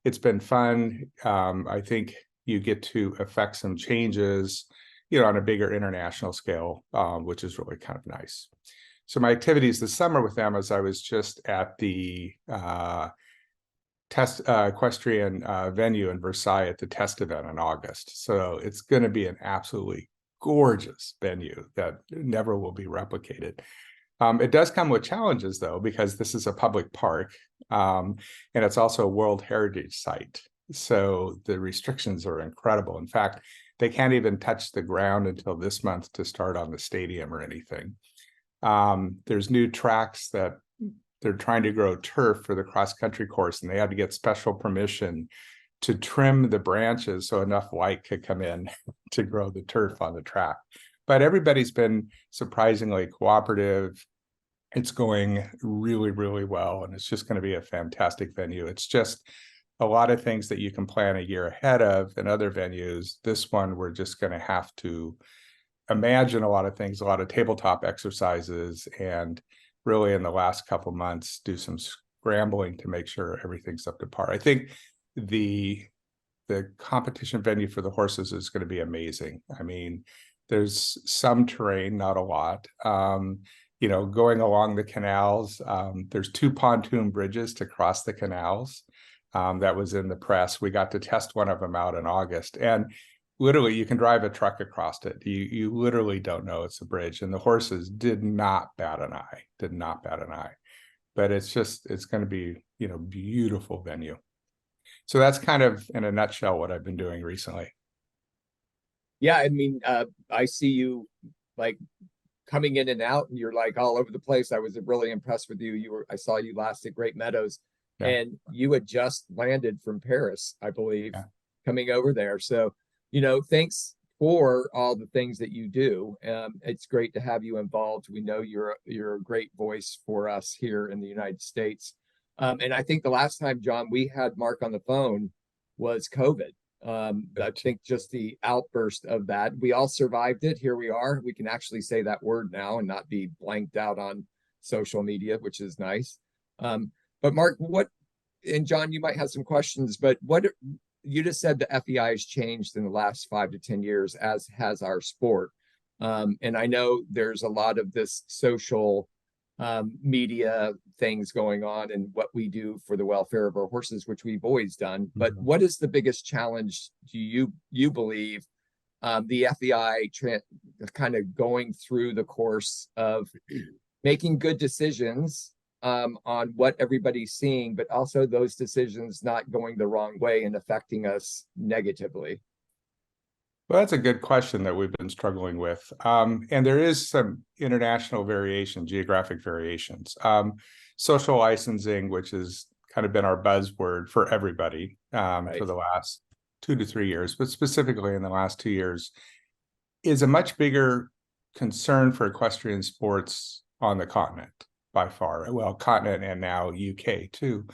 it's been fun. I think you get to affect some changes, on a bigger international scale, which is really kind of nice. So my activities this summer with them is I was just at the equestrian venue in Versailles at the test event in August. So it's going to be an absolutely gorgeous venue that never will be replicated. It does come with challenges, though, because this is a public park, and it's also a World Heritage Site. So the restrictions are incredible. In fact, they can't even touch the ground until this month to start on the stadium or anything. There's new tracks that they're trying to grow turf for the cross-country course, and they had to get special permission to trim the branches so enough light could come in to grow the turf on the track. But everybody's been surprisingly cooperative. It's going really, really well, and it's just going to be a fantastic venue. It's just a lot of things that you can plan a year ahead of in other venues. This one, we're just going to have to imagine a lot of things, a lot of tabletop exercises, and really in the last couple months, do some scrambling to make sure everything's up to par. I think the competition venue for the horses is going to be amazing. I mean, there's some terrain, not a lot. Going along the canals, there's 2 pontoon bridges to cross the canals. That was in the press. We got to test one of them out in August, and literally you can drive a truck across it. You literally don't know it's a bridge, and the horses did not bat an eye. But it's going to be, beautiful venue. So that's kind of in a nutshell what I've been doing recently. Yeah, I mean, I see you like coming in and out, and you're like all over the place. I was really impressed with you. I saw you last at Great Meadows, and you had just landed from Paris, I believe, coming over there. So, thanks for all the things that you do. It's great to have you involved. We know you're a great voice for us here in the United States. And I think the last time, John, we had Mark on the phone was COVID. I think just the outburst of that, we all survived it. Here we are. We can actually say that word now and not be blanked out on social media, which is nice. But Mark, and John, you might have some questions, but you just said the FEI has changed in the last 5 to 10 years, as has our sport. And I know there's a lot of this social media things going on and what we do for the welfare of our horses, which we've always done. But what is the biggest challenge do you believe the FEI kind of going through the course of making good decisions on what everybody's seeing, but also those decisions not going the wrong way and affecting us negatively? Well, that's a good question that we've been struggling with. And there is some international variation, geographic variations. Social licensing, which is kind of been our buzzword for everybody for the last 2 to 3 years, but specifically in the last 2 years, is a much bigger concern for equestrian sports on the continent by far. Well, continent and now UK too.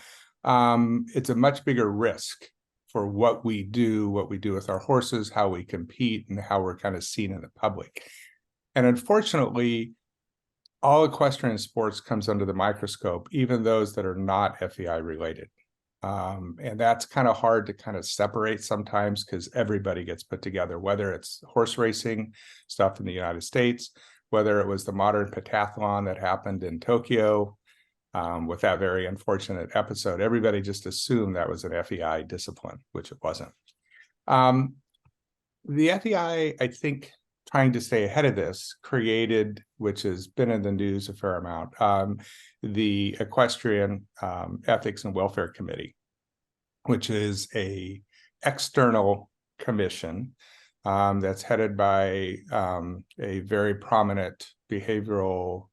It's a much bigger risk for what we do with our horses, how we compete, and how we're kind of seen in the public. And unfortunately, all equestrian sports comes under the microscope, even those that are not FEI related. And that's kind of hard to kind of separate sometimes because everybody gets put together, whether it's horse racing stuff in the United States, whether it was the modern pentathlon that happened in Tokyo with that very unfortunate episode. Everybody just assumed that was an FEI discipline, which it wasn't. The FEI, I think, trying to stay ahead of this, created, which has been in the news a fair amount, the Equestrian Ethics and Welfare Committee, which is a external commission that's headed by a very prominent behavioral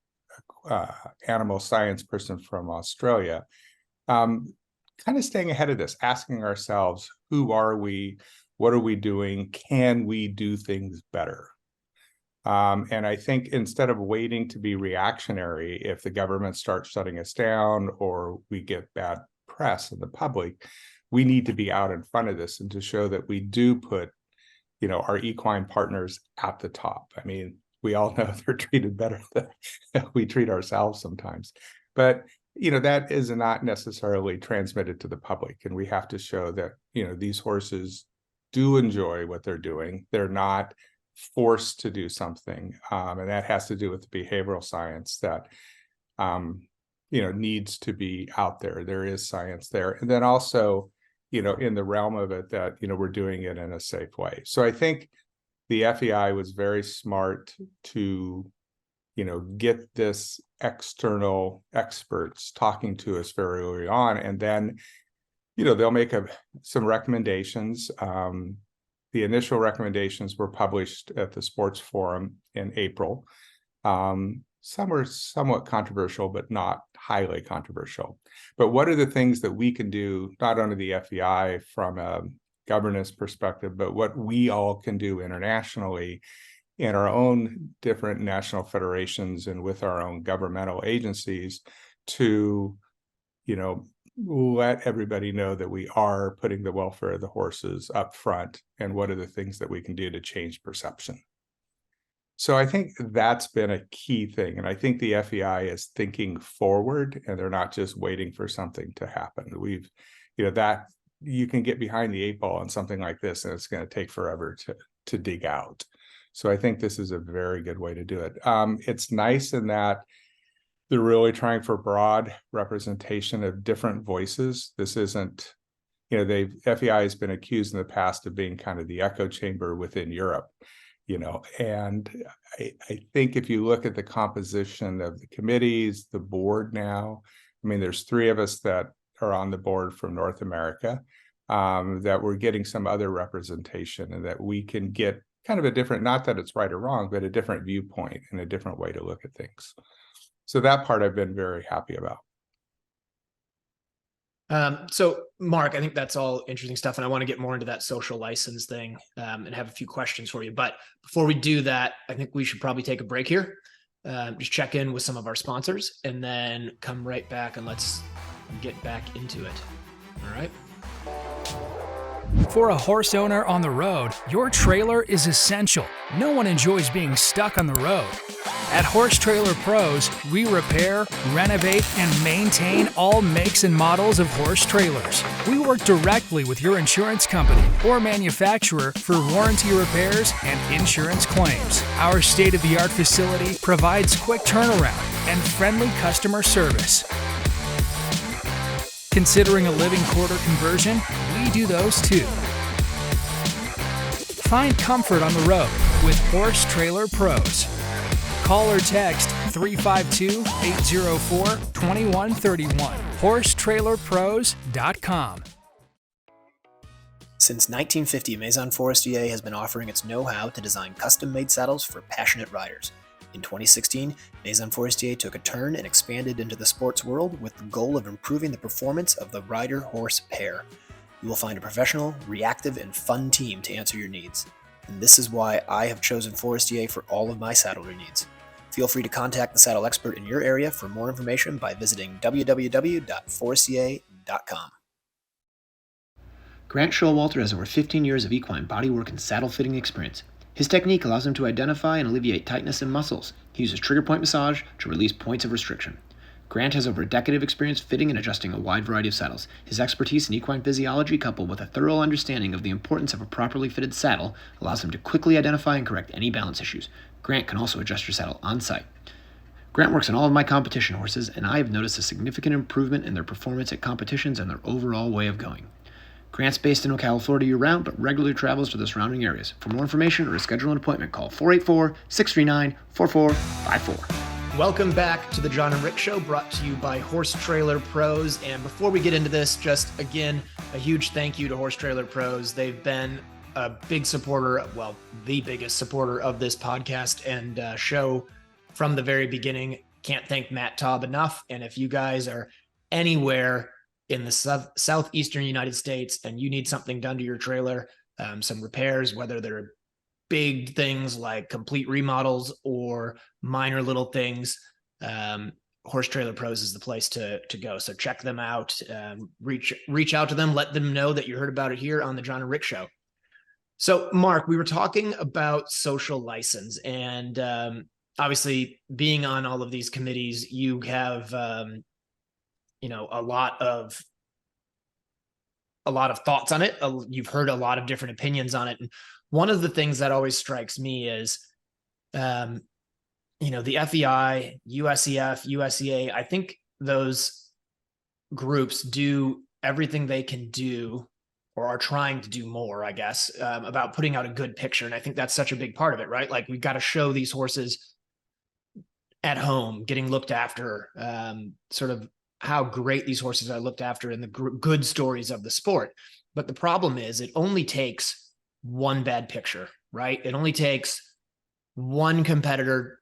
animal science person from Australia, kind of staying ahead of this, asking ourselves, who are we? What are we doing? Can we do things better? And I think instead of waiting to be reactionary, if the government starts shutting us down or we get bad press in the public, we need to be out in front of this and to show that we do put, our equine partners at the top. I mean, we all know they're treated better than we treat ourselves sometimes, but that is not necessarily transmitted to the public. And we have to show that, these horses do enjoy what they're doing. They're not forced to do something, and that has to do with the behavioral science that needs to be out there. There is science there, and then also in the realm of it that we're doing it in a safe way. So I think the FEI was very smart to get this external experts talking to us very early on, and then they'll make some recommendations. The initial recommendations were published at the Sports Forum in April. Some were somewhat controversial, but not highly controversial. But what are the things that we can do, not only the FEI from a governance perspective, but what we all can do internationally in our own different national federations and with our own governmental agencies to, let everybody know that we are putting the welfare of the horses up front, and what are the things that we can do to change perception. So I think that's been a key thing. And I think the FEI is thinking forward, and they're not just waiting for something to happen. That you can get behind the 8 ball on something like this, and it's going to take forever to dig out. So I think this is a very good way to do it. It's nice in that they're really trying for broad representation of different voices. This isn't, FEI has been accused in the past of being kind of the echo chamber within Europe, and I think if you look at the composition of the committees, the board now, there's 3 of us that are on the board from North America, that we're getting some other representation, and that we can get kind of a different, not that it's right or wrong, but a different viewpoint and a different way to look at things. So that part I've been very happy about. So Mark, I think that's all interesting stuff, and I want to get more into that social license thing and have a few questions for you. But before we do that, I think we should probably take a break here, just check in with some of our sponsors, and then come right back and let's get back into it. All right. For a horse owner on the road, your trailer is essential. No one enjoys being stuck on the road. At Horse Trailer Pros, we repair, renovate, and maintain all makes and models of horse trailers. We work directly with your insurance company or manufacturer for warranty repairs and insurance claims. Our state-of-the-art facility provides quick turnaround and friendly customer service. Considering a living quarter conversion? We do those too. Find comfort on the road with Horse Trailer Pros. Call or text 352-804-2131. HorseTrailerPros.com. Since 1950, Maison Forestier has been offering its know-how to design custom-made saddles for passionate riders. In 2016, Maison Forestier took a turn and expanded into the sports world with the goal of improving the performance of the rider-horse pair. You will find a professional, reactive, and fun team to answer your needs. And this is why I have chosen Forestier for all of my saddlery needs. Feel free to contact the saddle expert in your area for more information by visiting www.forestier.com. Grant Showalter has over 15 years of equine bodywork and saddle fitting experience. His technique allows him to identify and alleviate tightness in muscles. He uses trigger point massage to release points of restriction. Grant has over a decade of experience fitting and adjusting a wide variety of saddles. His expertise in equine physiology, coupled with a thorough understanding of the importance of a properly fitted saddle, allows him to quickly identify and correct any balance issues. Grant can also adjust your saddle on site. Grant works on all of my competition horses, and I have noticed a significant improvement in their performance at competitions and their overall way of going. Grant's based in Ocala, Florida year-round, but regularly travels to the surrounding areas. For more information or to schedule an appointment, call 484-639-4454. Welcome back to the John and Rick Show, brought to you by Horse Trailer Pros. And before we get into this, just again, a huge thank you to Horse Trailer Pros. They've been a big supporter, well, the biggest supporter of this podcast and show from the very beginning. Can't thank Matt Taub enough. And if you guys are anywhere in the southeastern United States and you need something done to your trailer, some repairs, whether they're big things like complete remodels or minor little things, Horse Trailer Pros is the place to go. So check them out, reach out to them, let them know that you heard about it here on the John and Rick Show. So Mark, we were talking about social license, and obviously being on all of these committees, you have a lot of thoughts on it. You've heard a lot of different opinions on it. And one of the things that always strikes me is, the FEI, USEF, USEA, I think those groups do everything they can do, or are trying to do more, I guess, about putting out a good picture. And I think that's such a big part of it, right? Like, we've got to show these horses at home, getting looked after, sort of how great these horses are looked after in the good stories of the sport. But the problem is, it only takes one bad picture, right? It only takes one competitor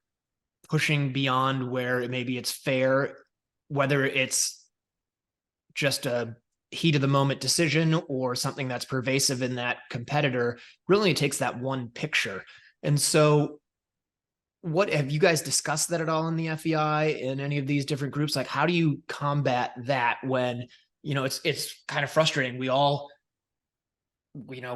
pushing beyond where maybe it's fair, whether it's just a heat of the moment decision or something that's pervasive in that competitor. Really, it takes that one picture. And so what have you guys discussed that at all in the FEI, in any of these different groups? Like, how do you combat that when, it's kind of frustrating. We all,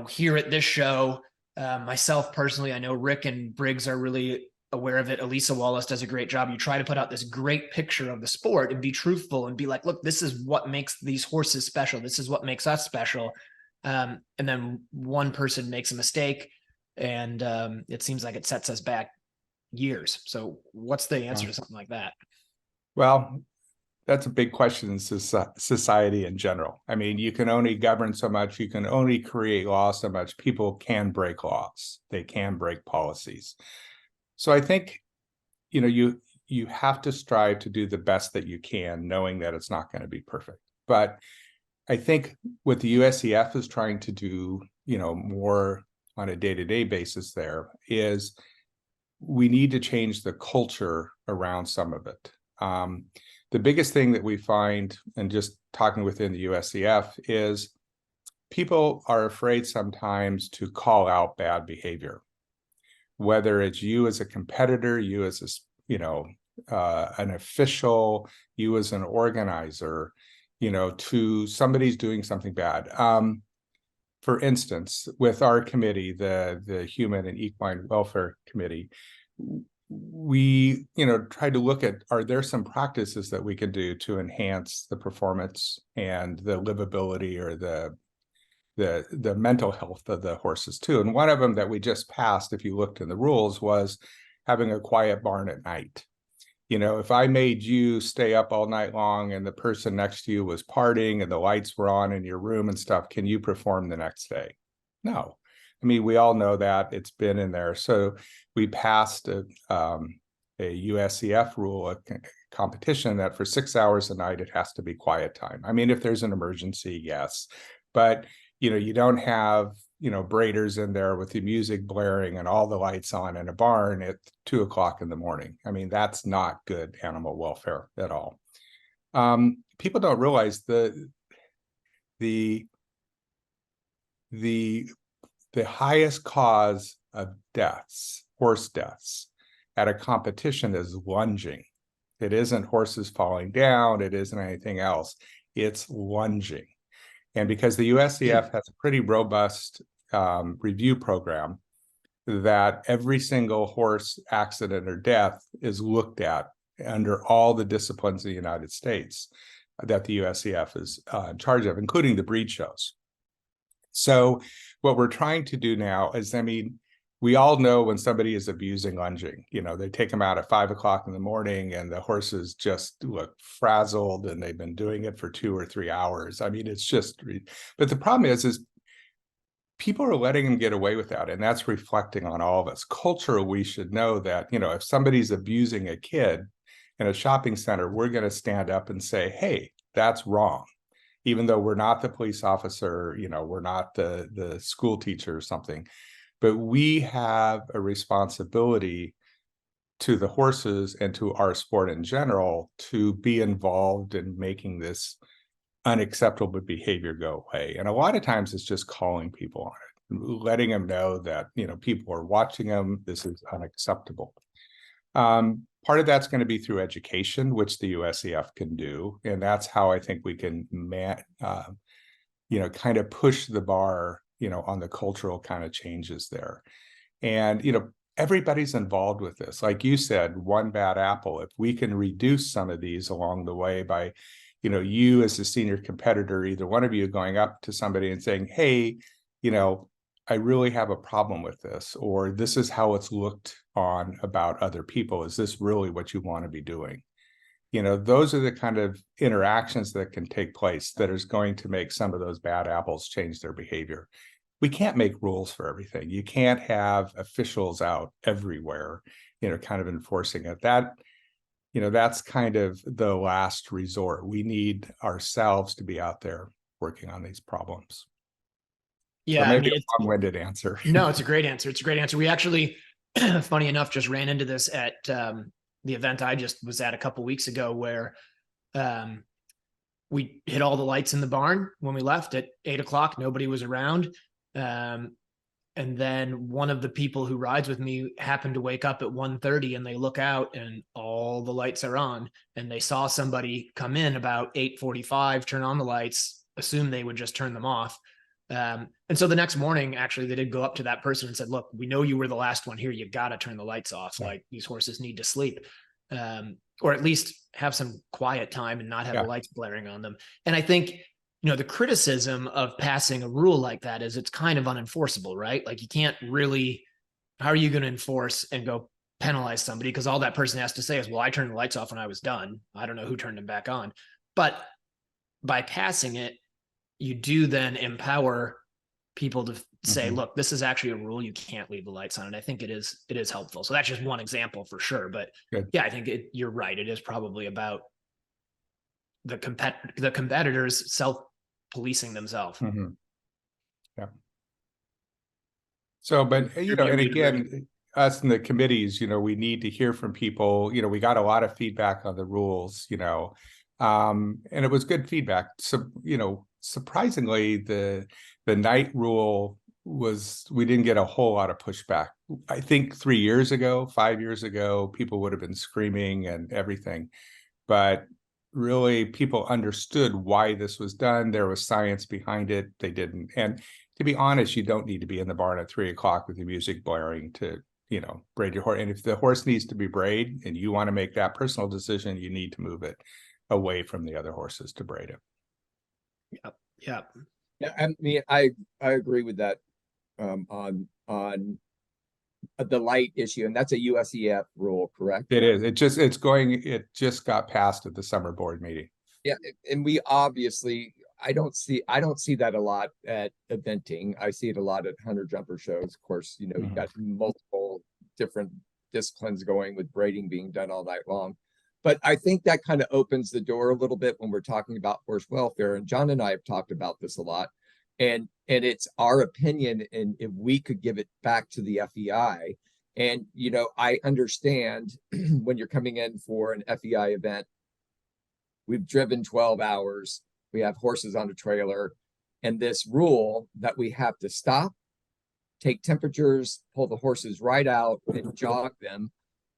here at this show, myself personally, I know Rick and Briggs are really aware of it. Elisa Wallace does a great job. You try to put out this great picture of the sport and be truthful and be like, look, this is what makes these horses special. This is what makes us special. And then one person makes a mistake, and it seems like it sets us back years. So what's the answer to something like that? Well, that's a big question in society in general. I mean, you can only govern so much, you can only create laws so much. People can break laws, they can break policies. So I think, you have to strive to do the best that you can, knowing that it's not going to be perfect. But I think what the USEF is trying to do, more on a day-to-day basis there is, we need to change the culture around some of it. The biggest thing that we find, and just talking within the USEF, is people are afraid sometimes to call out bad behavior, whether it's you as a competitor, you as an official, you as an organizer, to somebody's doing something bad. For instance, with our committee, the Human and Equine Welfare Committee, we, try to look at, are there some practices that we can do to enhance the performance and the livability or the mental health of the horses too? And one of them that we just passed, if you looked in the rules, was having a quiet barn at night. If I made you stay up all night long and the person next to you was partying and the lights were on in your room and stuff, can you perform the next day? No. I mean, we all know that, it's been in there. So we passed a USEF rule, a competition, that for 6 hours a night, it has to be quiet time. I mean, if there's an emergency, yes, but you don't have braiders in there with the music blaring and all the lights on in a barn at 2 o'clock in the morning. I mean, that's not good animal welfare at all. People don't realize the highest cause of deaths, horse deaths at a competition is lunging. It isn't horses falling down. It isn't anything else. It's lunging. And because the USCF has a pretty robust review program, that every single horse accident or death is looked at under all the disciplines of the United States that the USCF is in charge of, including the breed shows. So what we're trying to do now is, I mean, we all know when somebody is abusing lunging, they take them out at 5 o'clock in the morning and the horses just look frazzled and they've been doing it for 2 or 3 hours. I mean, it's just, but the problem is people are letting them get away with that. And that's reflecting on all of us. Culturally, we should know that, if somebody's abusing a kid in a shopping center, we're going to stand up and say, hey, that's wrong. Even though we're not the police officer, we're not the school teacher or something. But we have a responsibility to the horses and to our sport in general to be involved in making this unacceptable behavior go away. And a lot of times it's just calling people on it, letting them know that, people are watching them. This is unacceptable. Part of that's going to be through education, which the USCF can do. And that's how I think we can, kind of push the bar, on the cultural kind of changes there. And, everybody's involved with this. Like you said, one bad apple. If we can reduce some of these along the way by, you as a senior competitor, either one of you going up to somebody and saying, hey, I really have a problem with this, or this is how it's looked on about other people. Is this really what you want to be doing? Those are the kind of interactions that can take place that is going to make some of those bad apples change their behavior. We can't make rules for everything. You can't have officials out everywhere, kind of enforcing it. That's kind of the last resort. We need ourselves to be out there working on these problems. Yeah, so maybe a long-winded answer. No, it's a great answer. It's a great answer. We actually, funny enough, just ran into this at the event I just was at a couple weeks ago, where we hit all the lights in the barn when we left at 8 o'clock. Nobody was around. And then one of the people who rides with me happened to wake up at 1:30, and they look out and all the lights are on, and they saw somebody come in about 8:45, turn on the lights, assume they would just turn them off. And so the next morning, actually, they did go up to that person and said, look, we know you were the last one here. You got to turn the lights off. Like, these horses need to sleep, or at least have some quiet time and not have the lights blaring on them. And I think, the criticism of passing a rule like that is it's kind of unenforceable, right? Like, you can't really, how are you going to enforce and go penalize somebody? Because all that person has to say is, well, I turned the lights off when I was done. I don't know who turned them back on. But by passing it, you do then empower people to say, look, this is actually a rule. You can't leave the lights on. And I think it is helpful. So that's just one example for sure. But yeah, I think you're right. It is probably about the competitors self-policing themselves. Yeah. So, but, and again, us in the committees, we need to hear from people. We got a lot of feedback on the rules, and it was good feedback. So, surprisingly, the night rule we didn't get a whole lot of pushback. I think 5 years ago, people would have been screaming and everything, but really people understood why this was done. There was science behind it. They didn't. And to be honest, you don't need to be in the barn at 3 o'clock with your music blaring to, braid your horse. And if the horse needs to be braid and you want to make that personal decision, you need to move it away from the other horses to braid it. Yeah. Yeah, I mean, I agree with that on the light issue, and that's a USCF rule, correct? It is. It just got passed at the summer board meeting. Yeah, and we obviously, I don't see that a lot at eventing. I see it a lot at hunter jumper shows. Of course, you got multiple different disciplines going with braiding being done all night long. But I think that kind of opens the door a little bit when we're talking about horse welfare. And John and I have talked about this a lot. And it's our opinion, and if we could give it back to the FEI. And I understand when you're coming in for an FEI event, we've driven 12 hours, we have horses on a trailer, and this rule that we have to stop, take temperatures, pull the horses right out and jog them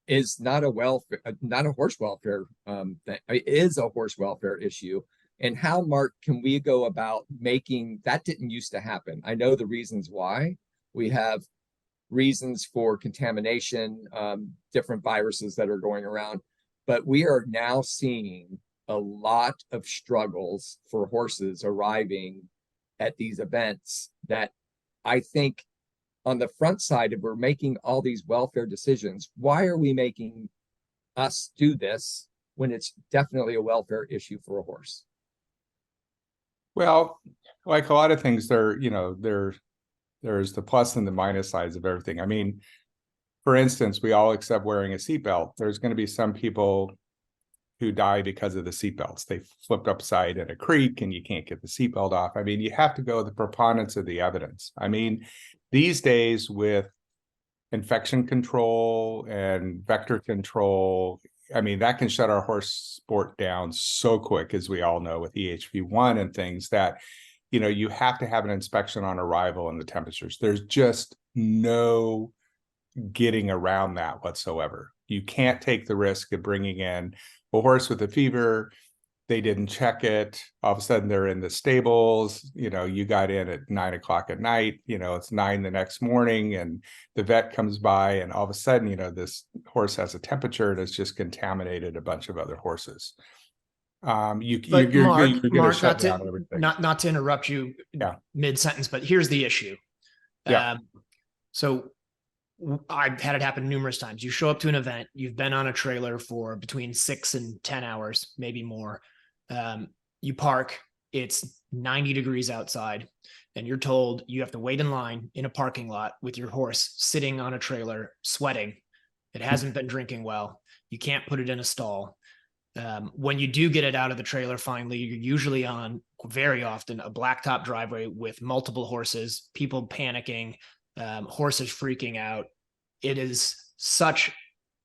is not a horse welfare thing. It is a horse welfare issue. And how, Mark, can we go about making that? Didn't used to happen. I know the reasons why. We have reasons for contamination, different viruses that are going around, but we are now seeing a lot of struggles for horses arriving at these events that I think on the front side, if we're making all these welfare decisions, why are we making us do this when it's definitely a welfare issue for a horse? Well, like a lot of things, there's the plus and the minus sides of everything. I mean, for instance, we all accept wearing a seatbelt. There's going to be some people who die because of the seatbelts. They flipped upside in a creek and you can't get the seatbelt off. I mean, you have to go with the preponderance of the evidence. I mean, these days with infection control and vector control, I mean, that can shut our horse sport down so quick, as we all know, with EHV1 and things that, you have to have an inspection on arrival and the temperatures. There's just no getting around that whatsoever. You can't take the risk of bringing in a horse with a fever. They didn't check it. All of a sudden they're in the stables. You got in at 9 o'clock at night, it's 9 the next morning and the vet comes by and all of a sudden, this horse has a temperature and it's just contaminated a bunch of other horses. You're going to shut down everything. Not to interrupt you mid-sentence, but here's the issue. So I've had it happen numerous times. You show up to an event, you've been on a trailer for between 6 and 10 hours, maybe more. You park, it's 90 degrees outside, and you're told you have to wait in line in a parking lot with your horse sitting on a trailer, sweating. It hasn't been drinking well. You can't put it in a stall. When you do get it out of the trailer, finally, you're usually on, very often, a blacktop driveway with multiple horses, people panicking, horses freaking out. It is such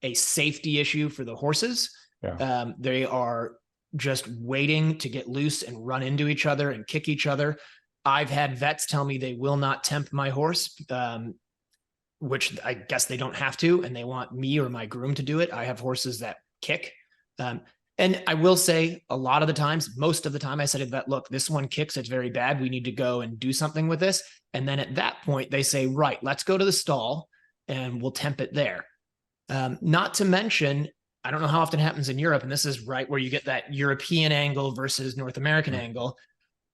a safety issue for the horses. They are just waiting to get loose and run into each other and kick each other. I've had vets tell me they will not temp my horse, which I guess they don't have to, and they want me or my groom to do it. I have horses that kick. And I will say a lot of the times, most of the time I said to the vet, look, this one kicks, it's very bad. We need to go and do something with this. And then at that point they say, right, let's go to the stall and we'll temp it there. Not to mention, I don't know how often it happens in Europe, and this is right where you get that European angle versus North American angle.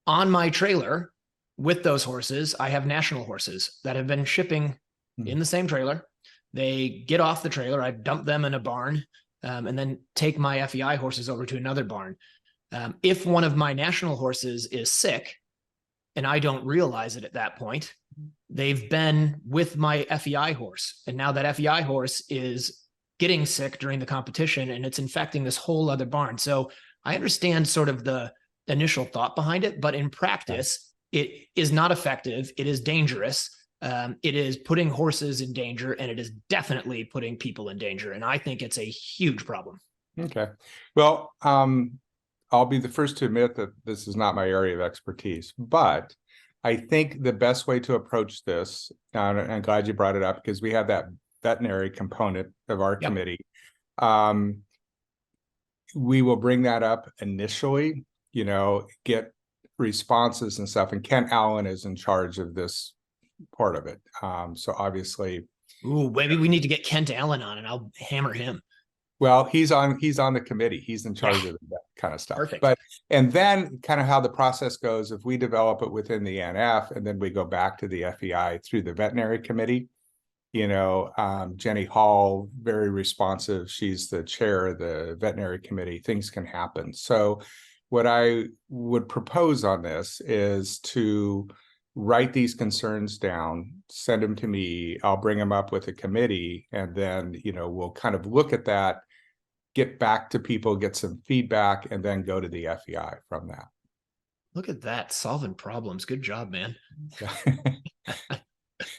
On my trailer with those horses, I have national horses that have been shipping in the same trailer. They get off the trailer, I dump them in a barn, and then take my FEI horses over to another barn. If one of my national horses is sick and I don't realize it at that point, they've been with my FEI horse. And now that FEI horse is getting sick during the competition and it's infecting this whole other barn. So I understand sort of the initial thought behind it, but in practice, it is not effective. It is dangerous. It is putting horses in danger, and it is definitely putting people in danger. And I think it's a huge problem. Okay. Well, I'll be the first to admit that this is not my area of expertise, but I think the best way to approach this, and I'm glad you brought it up because we have that veterinary component of our committee. We will bring that up initially, get responses and stuff. And Kent Allen is in charge of this part of it. So obviously, maybe we need to get Kent Allen on and I'll hammer him. Well, he's on the committee. He's in charge of that kind of stuff. Perfect. And then kind of how the process goes, if we develop it within the NF and then we go back to the FEI through the veterinary committee, Jenny Hall, very responsive. She's the chair of the veterinary committee. Things can happen. So what I would propose on this is to write these concerns down, send them to me. I'll bring them up with the committee, and then, we'll kind of look at that, get back to people, get some feedback, and then go to the FEI from that. Look at that, solving problems. Good job, man.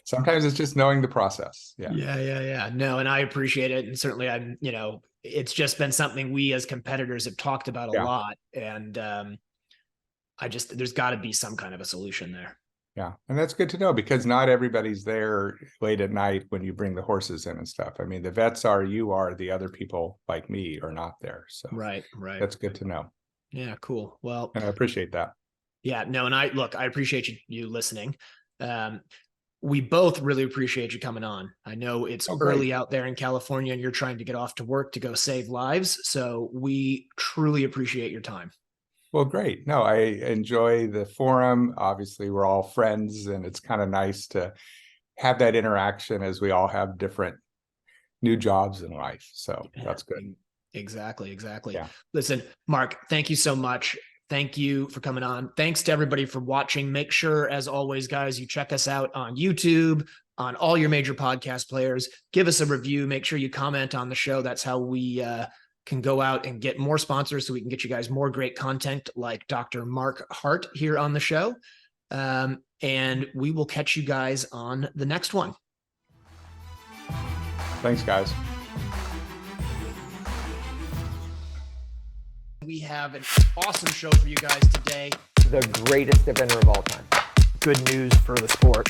Sometimes it's just knowing the process. Yeah. Yeah. No, and I appreciate it. And certainly it's just been something we as competitors have talked about a lot. And there's got to be some kind of a solution there. Yeah. And that's good to know, because not everybody's there late at night when you bring the horses in and stuff. I mean, the vets are, you are, the other people like me are not there. So right. That's good to know. Yeah, cool. Well, and I appreciate that. Yeah, no, and I appreciate you listening. We both really appreciate you coming on. I know it's early out there in California and you're trying to get off to work to go save lives. So we truly appreciate your time. Well, great. No, I enjoy the forum. Obviously, we're all friends, and it's kind of nice to have that interaction as we all have different new jobs in life. So that's good. Exactly. Yeah. Listen, Mark, thank you so much. Thank you for coming on. Thanks to everybody for watching. Make sure, as always, guys, you check us out on YouTube, on all your major podcast players. Give us a review. Make sure you comment on the show. That's how we can go out and get more sponsors so we can get you guys more great content like Dr. Mark Hart here on the show. And we will catch you guys on the next one. Thanks, guys. We have an awesome show for you guys today. The greatest eventer of all time. Good news for the sport.